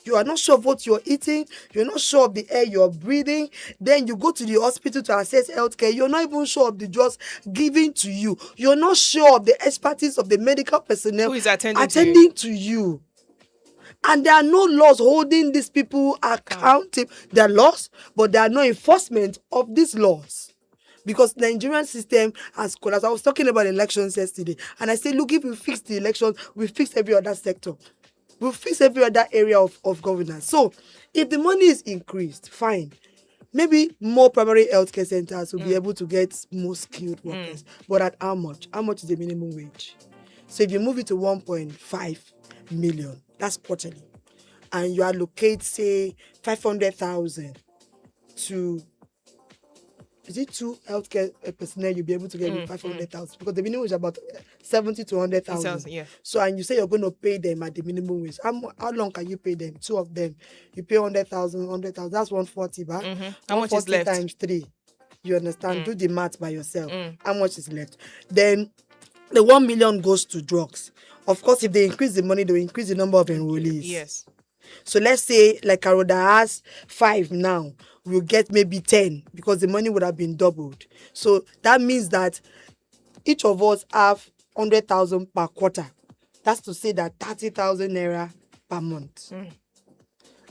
You are not sure of what you're eating. You're not sure of the air you're breathing. Then you go to the hospital to access healthcare. You're not even sure of the drugs given to you. You're not sure of the expertise of the medical personnel who is attending to you. And there are no laws holding these people accountable. There are laws, but there are no enforcement of these laws. Because the Nigerian system has collapsed. I was talking about elections yesterday. And I said, look, if we fix the elections, we fix every other sector. We'll fix every other area of governance. So, if the money is increased, fine. maybe more primary healthcare centers will be able to get more skilled workers. But at how much? How much is the minimum wage? So if you move it to 1.5 million, that's quarterly, and you allocate, say, 500,000 to, is it 2 healthcare personnel, you'll be able to get 500,000, because the minimum is about 70 to 100,000. Yeah. So, and you say you're going to pay them at the minimum wage. How long can you pay them? 2 of them, you pay 100,000, that's 140, back. How much is left? Times 3. You understand? Do the math by yourself. How much is left? Then the 1 million goes to drugs. Of course, if they increase the money, they will increase the number of enrollees. Yes. So let's say, like Karoda has 5 now, we'll get maybe 10, because the money would have been doubled. So that means that each of us have 100,000 per quarter. That's to say that 30,000 naira per month.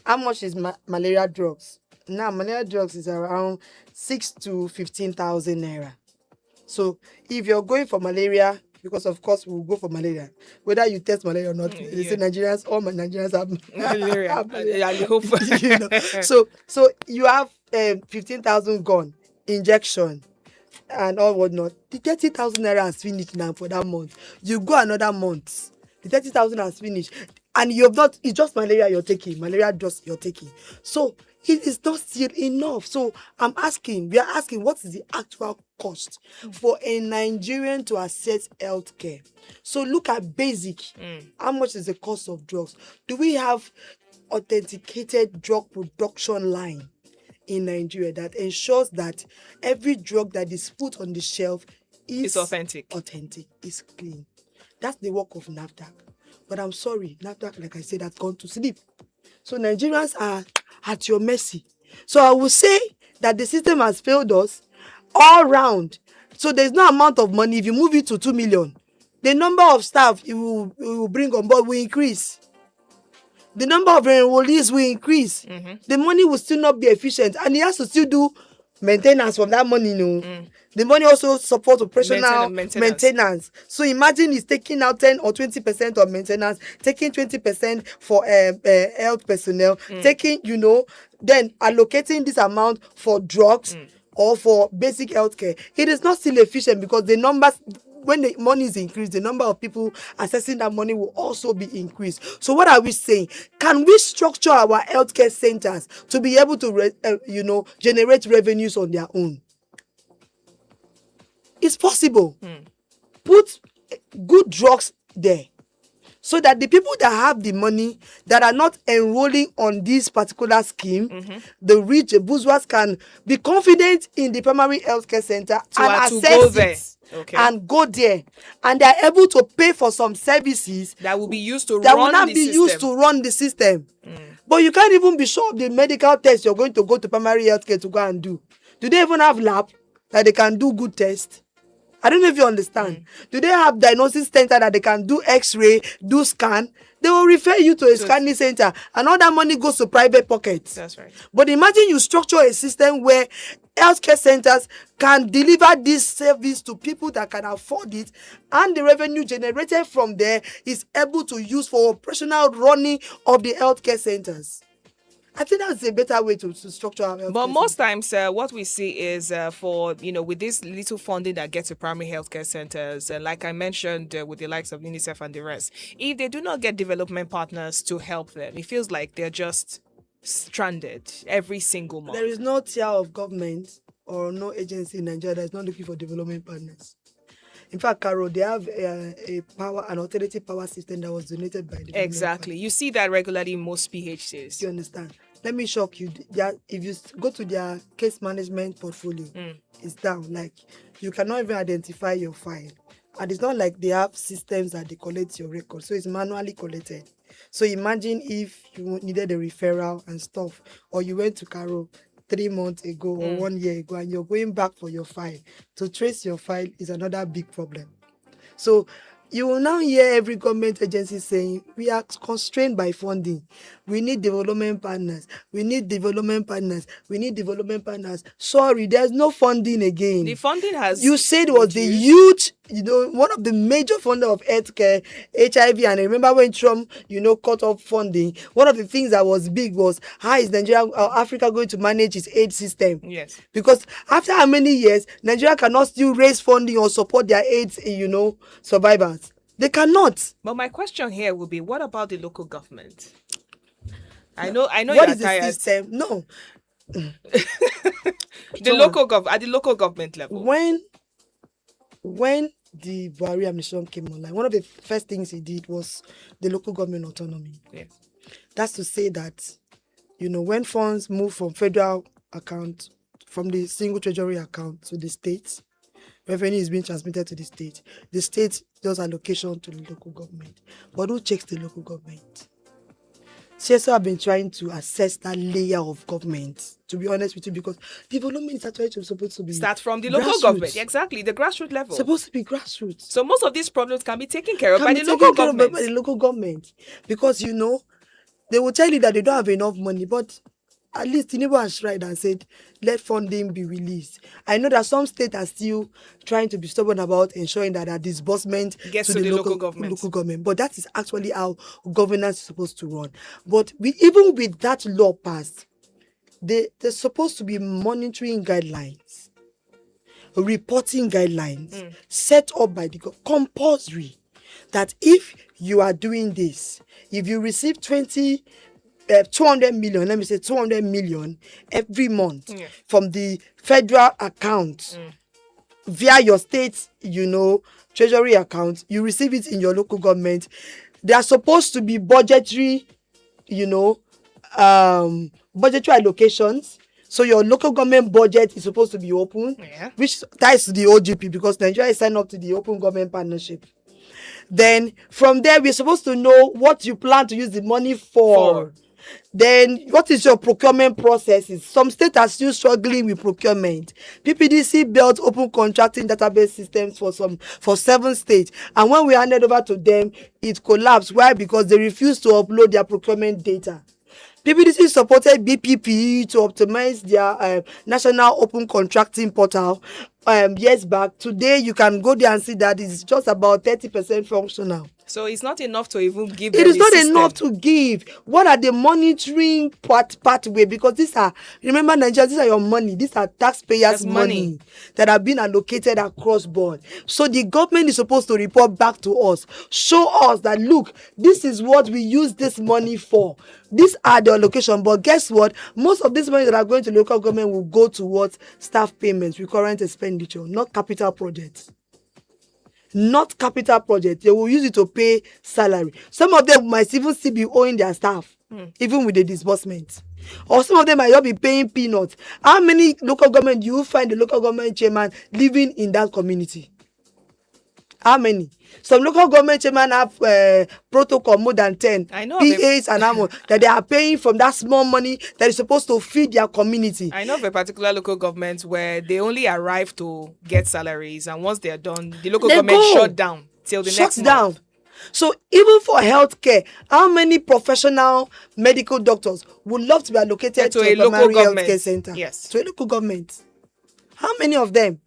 How much is malaria drugs? Now, malaria drugs is around 6 to 15,000 naira. So if you're going for malaria, because of course we'll go for malaria, whether you test malaria or not, they say Nigerians, all my Nigerians have malaria. I hope. You know? So you have 15,000 gone, injection and all whatnot. The 30,000 naira has finished now for that month. You go another month, the 30,000 has finished, and you've not, it's just malaria you're taking, malaria drugs you're taking. So it is not still enough. So we are asking, what is the actual cost for a Nigerian to access healthcare? So look at basic. How much is the cost of drugs? Do we have authenticated drug production line in Nigeria that ensures that every drug that is put on the shelf is authentic, is clean? That's the work of NAFDAC. But I'm sorry, NAFDAC, like I said, has gone to sleep. So Nigerians are at your mercy. So I will say that the system has failed us all round. So there's no amount of money. If you move it to 2 million, the number of staff you will bring on board will increase. The number of enrollees will increase. The money will still not be efficient, and he has to still do maintenance from that money. The money also supports operational maintenance. So imagine he's taking out 10 or 20% of maintenance, taking 20% for health personnel, taking, then allocating this amount for drugs or for basic healthcare. It is not still efficient, because the numbers, when the money is increased, the number of people accessing that money will also be increased. So what are we saying? Can we structure our healthcare centers to be able to, generate revenues on their own? It's possible. Put good drugs there, so that the people that have the money, that are not enrolling on this particular scheme, the rich, the bourgeois, can be confident in the primary healthcare center and access it. Okay. And go there, and they are able to pay for some services that will be used to run the system. But you can't even be sure of the medical test you're going to go to primary healthcare to go and do. Do they even have lab that they can do good tests? I don't know if you understand. Do they have diagnosis center that they can do x-ray, do scan? They will refer you to a scanning center, and all that money goes to private pockets. That's right. But imagine you structure a system where healthcare centers can deliver this service to people that can afford it, and the revenue generated from there is able to use for operational running of the healthcare centers. I think that's a better way to structure our healthcare. But most times, what we see is for, with this little funding that gets to primary healthcare centers, like I mentioned with the likes of UNICEF and the rest, if they do not get development partners to help them, it feels like they're just stranded every single month. There is no tier of government or no agency in Nigeria that is not looking for development partners. In fact, Carol, they have an alternative power system that was donated by the Exactly. You see that regularly in most PHCs. You understand? Let me shock you. If you go to their case management portfolio, it's down. Like, you cannot even identify your file. And it's not like they have systems that they collect your records. So it's manually collected. So imagine if you needed a referral and stuff, or you went to Carol 3 months ago or 1 year ago, and you're going back for your file. To trace your file is another big problem. So you will now hear every government agency saying, we are constrained by funding. We need development partners. We need development partners. We need development partners. Sorry, there's no funding again. The funding has... You said it was the huge, one of the major funders of healthcare, HIV, and I remember when Trump, cut off funding, one of the things that was big was, how is Nigeria or Africa going to manage its aid system? Yes. Because after how many years, Nigeria cannot still raise funding or support their AIDS, survivors. They cannot. But my question here will be, what about the local government? I know. What is the system? No. At the local government level. When the Buhari administration came online, one of the first things he did was the local government autonomy. Yes. That's to say that, when funds move from federal account, from the single treasury account to the states, revenue is being transmitted to the state does allocation to the local government. But who checks the local government? CSO have been trying to assess that layer of government, to be honest with you, because development is actually supposed to be... Start from the local government. Exactly, the grassroots level. Supposed to be grassroots. So most of these problems can be taken care of by the local government. By the local government. Because, they will tell you that they don't have enough money, but at least Tinubu has tried and said, let funding be released. I know that some states are still trying to be stubborn about ensuring that that disbursement gets to the local government. But that is actually how governance is supposed to run. But even with that law passed, there's supposed to be monitoring guidelines, reporting guidelines set up by the government, compulsory, that if you are doing this, if you receive 200 million, let me say 200 million every month from the federal account via your state, treasury account, you receive it in your local government. They are supposed to be budgetary, budgetary allocations. So your local government budget is supposed to be open, which ties to the OGP because Nigeria is signed up to the Open Government Partnership. Then from there, we're supposed to know what you plan to use the money for. Then what is your procurement processes? Some states are still struggling with procurement. PPDC built open contracting database systems for 7 states, and when we handed over to them, it collapsed. Why? Because they refused to upload their procurement data. PPDC supported BPP to optimize their national open contracting portal years back. Today, you can go there and see that it's just about 30% functional. So it's not enough to even give them It is not system. enough to give. What are the monitoring pathway? Because remember Nigeria, these are your money. These are taxpayers' money that have been allocated across board. So the government is supposed to report back to us. Show us that, look, this is what we use this money for. These are the allocation. But guess what? Most of this money that are going to local government will go towards staff payments, recurrent expenditure, not capital projects. Not capital project. They will use it to pay salary. Some of them might even still be owing their staff, even with the disbursement. Or some of them might not be paying peanuts. How many local government do you find the local government chairman living in that community? How many? Some local government chairman have protocol more than 10 PAs and AMO that they are paying from that small money that is supposed to feed their community. I know of a particular local government where they only arrive to get salaries, and once they are done, the local government shut down till the next month. So even for healthcare, how many professional medical doctors would love to be allocated to a local healthcare center? Yes. To a local government. How many of them?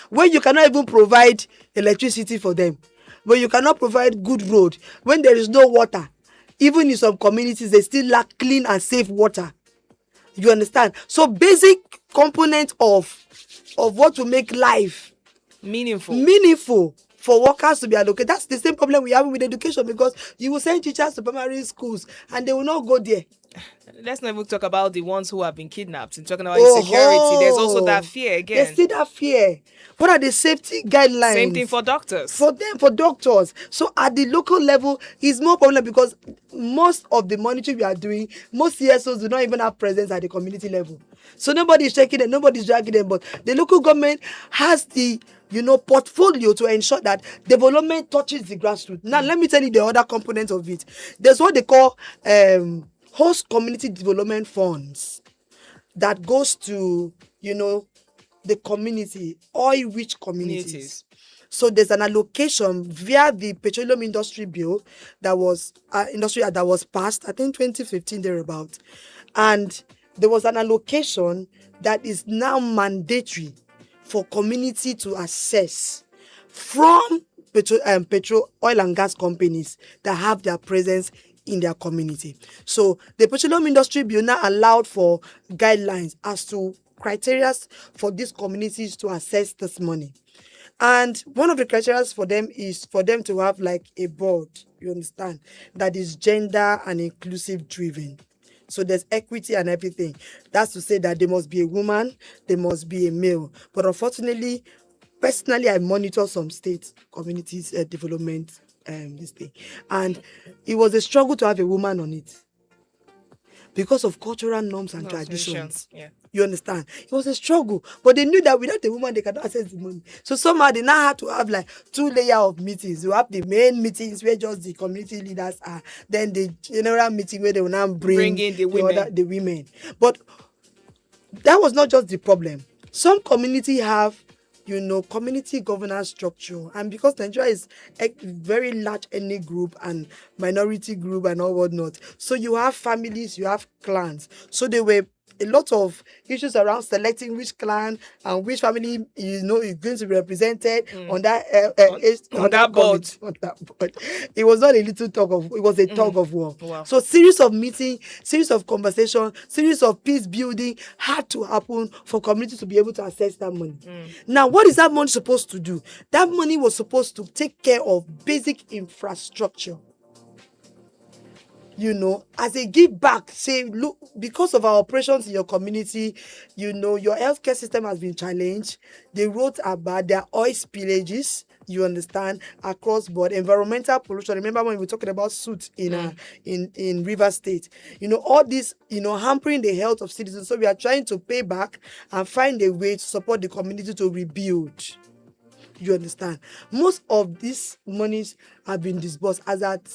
When you cannot even provide electricity for them, when you cannot provide good road, when there is no water, even in some communities, they still lack clean and safe water. You understand? So basic component of what will make life meaningful for workers to be allocated. That's the same problem we have with education, because you will send teachers to primary schools and they will not go there. Let's not even talk about the ones who have been kidnapped. And talking about insecurity, there's also that fear again. There's still that fear. What are the safety guidelines? Same thing for doctors. For doctors. So at the local level, it's more problem because most of the monitoring we are doing, most CSOs do not even have presence at the community level. So nobody is checking them, nobody is dragging them. But the local government has the portfolio to ensure that development touches the grassroots. Now, let me tell you the other component of it. There's what they call host community development funds that goes to, the community, oil-rich communities. So there's an allocation via the petroleum industry bill that was passed, I think 2015 thereabout, and there was an allocation that is now mandatory for community to access from oil and gas companies that have their presence in their community. So the petroleum industry bill now allowed for guidelines as to criteria for these communities to access this money. And one of the criteria for them is for them to have like a board, you understand, that is gender and inclusive driven. So there's equity and everything. That's to say that there must be a woman, there must be a male. But unfortunately, personally, I monitor some state communities development this thing. And it was a struggle to have a woman on it because of cultural norms and traditions. Yeah. You understand? It was a struggle. But they knew that without a woman, they cannot access the money. So somehow they now had to have like 2 layers of meetings. You have the main meetings where just the community leaders are. Then the general meeting where they will now bring in the women. But that was not just the problem. Some community have, community governance structure. And because Nigeria is a very large ethnic group and minority group and all whatnot, so you have families, you have clans. So there were a lot of issues around selecting which clan and which family is going to be represented on that board. It was not a little tug of, it was a tug of war. Wow. So series of meetings, series of conversation, series of peace building had to happen for community to be able to access that money. Now, what is that money supposed to do? That money was supposed to take care of basic infrastructure. As a give back, say, look, because of our operations in your community, your healthcare system has been challenged. The roads are bad. There are oil spillages, you understand, across board. Environmental pollution. Remember when we were talking about soot in River State? All this, hampering the health of citizens. So we are trying to pay back and find a way to support the community to rebuild. You understand? Most of these monies have been disbursed as at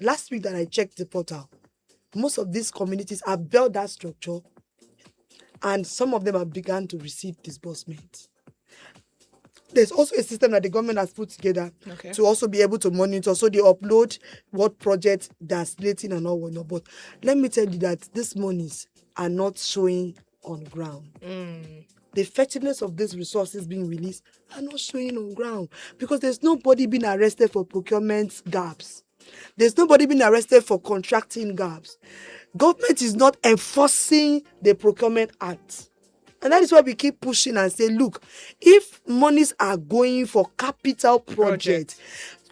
last week that I checked the portal. Most of these communities have built that structure and some of them have begun to receive disbursement. There's also a system that the government has put together to also be able to monitor. So they upload what projects they're slating and all whatnot. But let me tell you that these monies are not showing on ground. The effectiveness of these resources being released are not showing on ground because there's nobody being arrested for procurement gaps. There's nobody being arrested for contracting gaps. Government is not enforcing the Procurement Act. And that is why we keep pushing and say, look, if monies are going for capital projects,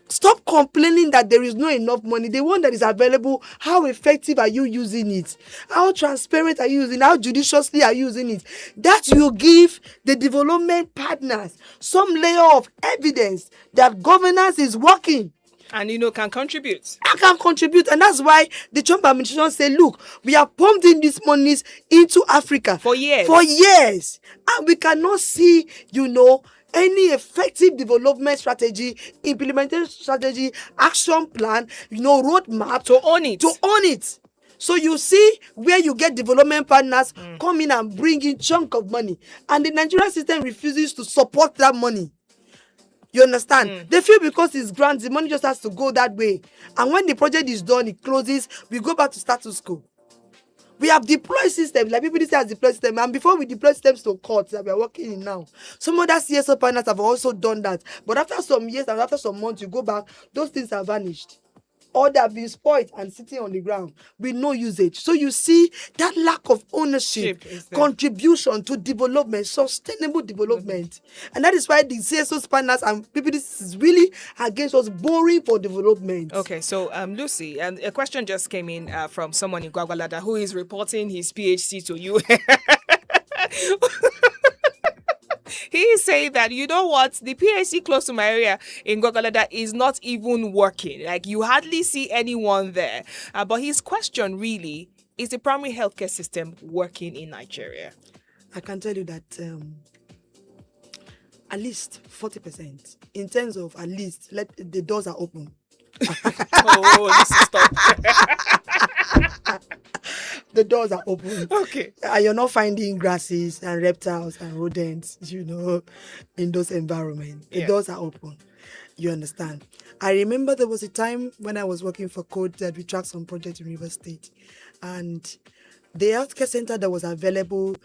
stop complaining that there is not enough money. The one that is available, how effective are you using it? How transparent are you using it? How judiciously are you using it? That will give the development partners some layer of evidence that governance is working. And can contribute. I can contribute. And that's why the Trump administration said, look, we have pumped in these monies into Africa. For years. And we cannot see, any effective development strategy, implementation strategy, action plan, roadmap. To own it. So you see where you get development partners come in and bring in chunk of money. And the Nigerian system refuses to support that money. You understand? They feel because it's grants, the money just has to go that way. And when the project is done, it closes, we go back to status quo. We have deployed systems, like people say has deployed systems, and before we deploy systems to courts that we are working in now, some other CSO partners have also done that. But after some years and after some months, you go back, those things have vanished. Or they have been spoiled and sitting on the ground with no usage. So you see that lack of ownership, contribution to development, sustainable development. And that is why the CSO partners and people is really against us borrowing for development. Okay, so Lucy, a question just came in from someone in Gwagwalada who is reporting his PhD to you. He is saying that, the PhD close to my area in Gwagwalada is not even working. Like, you hardly see anyone there. But his question really, is the primary healthcare system working in Nigeria? I can tell you that at least 40%. In terms of at least, the doors are open. Stop. the doors are open. Okay. And you're not finding grasses and reptiles and rodents, in those environments. The doors are open. You understand? I remember there was a time when I was working for Code that we tracked some project in River State. And the healthcare center that was available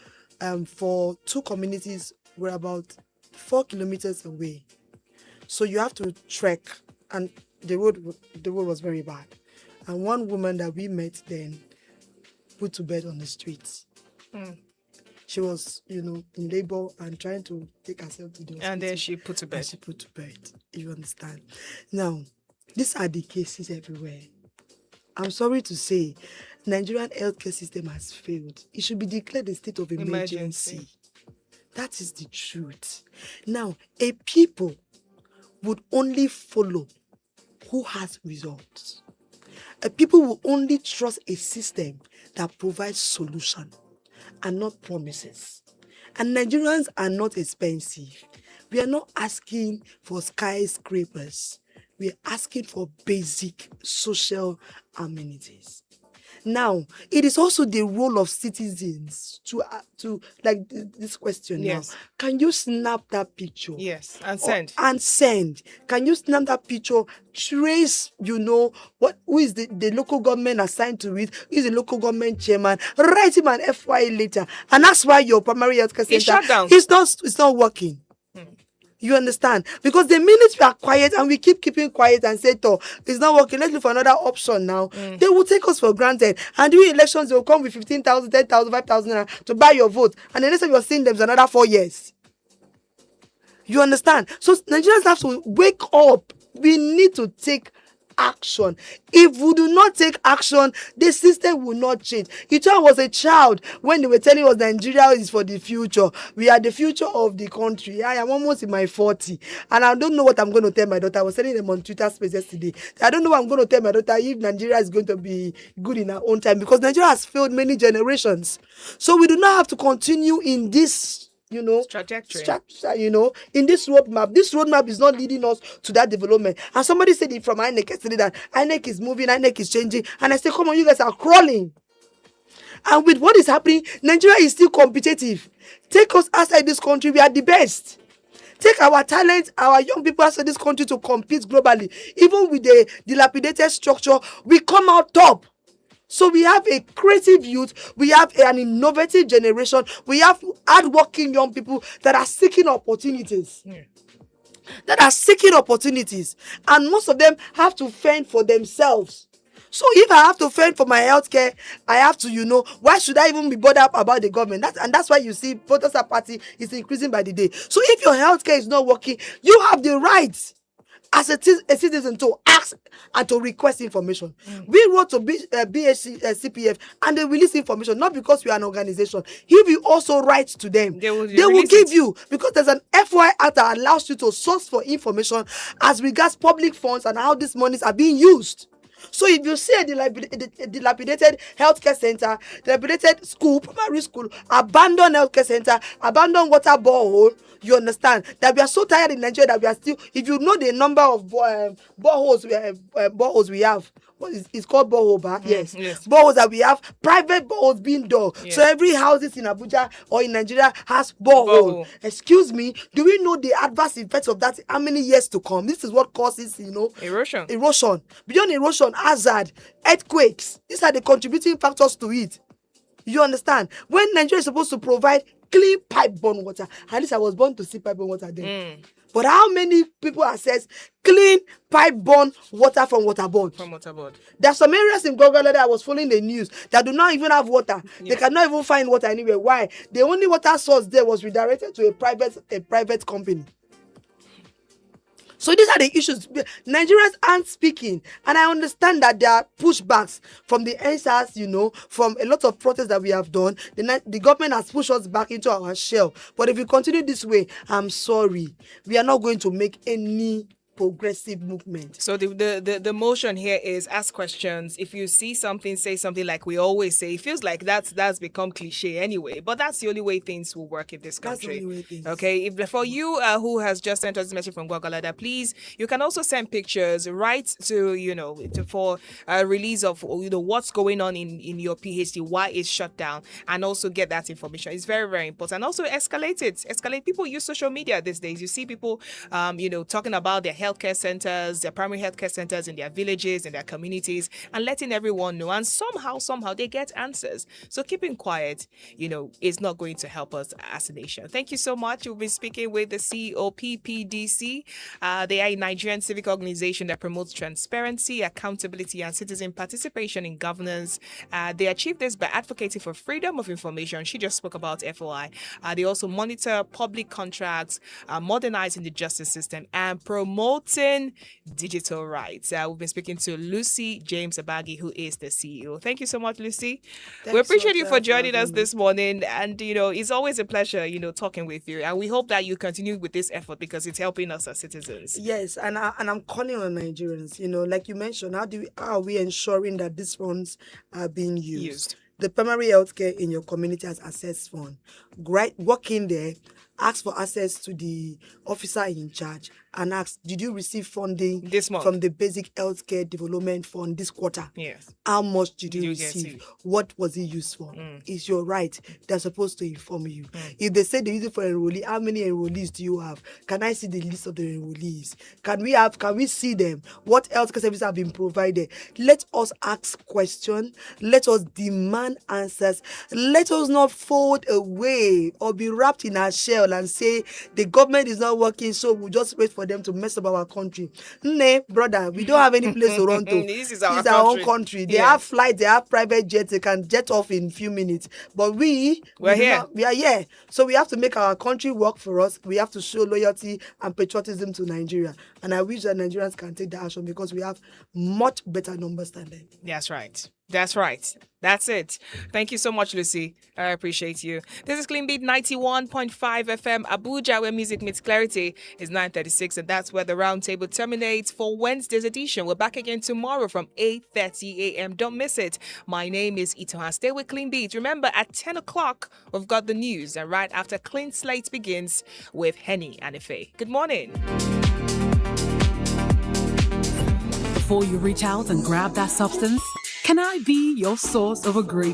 for 2 communities were about 4 kilometers away. So you have to trek, and the road was very bad. And one woman that we met then put to bed on the streets. She was, in labor and trying to take herself to the hospital. And then she put to bed. You understand? Now, these are the cases everywhere. I'm sorry to say, Nigerian healthcare system has failed. It should be declared a state of emergency. That is the truth. Now, a people would only follow who has results. A people will only trust a system that provides solution and not promises. And Nigerians are not expensive. We are not asking for skyscrapers. We are asking for basic social amenities. Now, it is also the role of citizens to like this question. Yes. Now. Can you snap that picture? Yes, and send. Can you snap that picture? Trace, who is the local government assigned to it? Who is the local government chairman? Write him an FYI letter, and that's why your primary healthcare center shut down. It's not working. You understand? Because the minute we are quiet and we keeping quiet and say, it's not working, let's look for another option now, they will take us for granted. And during elections, they will come with 15,000, 10,000, 5,000 to buy your vote. And the next time you're seeing them is another 4 years. You understand? So Nigerians have to wake up. We need to take action. If we do not take action, the system will not change. Itoa was a child when they were telling us Nigeria is for the future. We are the future of the country. I am almost in my 40 and I don't know what I'm going to tell my daughter. I was telling them on Twitter space yesterday. I don't know what I'm going to tell my daughter if Nigeria is going to be good in our own time, because Nigeria has failed many generations. So we do not have to continue in this trajectory. In this roadmap. This roadmap is not leading us to that development. And somebody said it from INEC yesterday that INEC is moving, INEC is changing. And I said, come on, you guys are crawling. And with what is happening, Nigeria is still competitive. Take us outside this country, we are the best. Take our talent, our young people outside this country to compete globally. Even with the dilapidated structure, we come out top. So we have a creative youth, we have an innovative generation, we have hardworking young people that are seeking opportunities. And most of them have to fend for themselves. So if I have to fend for my healthcare, I have to, why should I even be bothered about the government? That's why you see voters party is increasing by the day. So if your healthcare is not working, you have the right as a citizen to ask and to request information. We wrote to BHC, CPF, and they release information, not because we are an organization. If you also write to them, they will give you, because there's an FY Act that allows you to source for information as regards public funds and how these monies are being used. So if you see a dilapidated healthcare center, dilapidated school, primary school, abandoned healthcare center, abandoned water borehole, you understand that we are so tired in Nigeria that we are still, if you know the number of boreholes we have, it's called borehole, yes. Boreholes that we have, private boreholes being dug. Yes. So every houses in Abuja or in Nigeria has borehole. Excuse me, do we know the adverse effects of that? How many years to come? This is what causes, erosion. Beyond erosion, hazard, earthquakes. These are the contributing factors to it. You understand? When Nigeria is supposed to provide clean pipe-borne water, at least I was born to see pipe-borne water then. But how many people access clean pipe-borne water from waterboard? There are some areas in Gogala that I was following the news that do not even have water. They cannot even find water anywhere. Why? The only water source there was redirected to a private company. So these are the issues. Nigerians aren't speaking. And I understand that there are pushbacks from the NSAS, from a lot of protests that we have done. The government has pushed us back into our shell. But if we continue this way, I'm sorry, we are not going to make any progressive movement. So the motion here is ask questions. If you see something, say something, like we always say. It feels like that's become cliche anyway, but that's the only way things will work in this country. That's the only way things. Okay, if for you who has just sent us a message from Guagalada, please, you can also send pictures, write for a release of what's going on in your PhD, why it's shut down, and also get that information. It's very, very important. And also escalate it. People use social media these days. You see people talking about their healthcare centers, their primary healthcare centers in their villages, in their communities, and letting everyone know. And somehow they get answers. So keeping quiet, is not going to help us as a nation. Thank you so much. We've been speaking with the CEO of PPDC. They are a Nigerian civic organization that promotes transparency, accountability, and citizen participation in governance. They achieve this by advocating for freedom of information. She just spoke about FOI. They also monitor public contracts, modernizing the justice system, and promoting digital rights. We've been speaking to Lucy James Abagi, who is the CEO. Thank you so much, Lucy. We appreciate you for joining us this morning. And, it's always a pleasure, talking with you. And we hope that you continue with this effort because it's helping us as citizens. Yes, and I'm calling on Nigerians. Like you mentioned, how are we ensuring that these funds are being used? The primary healthcare in your community has access fund. Right, walk in there, ask for access to the officer in charge, and ask, did you receive funding this month from the Basic Healthcare Development Fund this quarter? Yes. How much did you receive? What was it used for? It's your right. They're supposed to inform you. If they say they use it for enrollee, how many enrollees do you have? Can I see the list of the enrollees? Can we see them? What healthcare services have been provided? Let us ask questions. Let us demand answers. Let us not fold away or be wrapped in our shell and say the government is not working, so we'll just wait for them to mess up our country. Nay, brother, we don't have any place to run to. This is our own country. They have flights, they have private jets, they can jet off in a few minutes. But we are here. So we have to make our country work for us. We have to show loyalty and patriotism to Nigeria. And I wish that Nigerians can take that action because we have much better numbers than them. That's right. That's it. Thank you so much, Lucy. I appreciate you. This is Clean Beat 91.5 FM Abuja, where music meets clarity. Is 9:36, and that's where the roundtable terminates for Wednesday's edition. We're back again tomorrow from 8:30 a.m. Don't miss it. My name is Itoha. Stay with Clean Beat. Remember, at 10 o'clock, we've got the news, and right after, Clean Slate begins with Henny and Ife. Good morning. Before you reach out and grab that substance, can I be your source of a great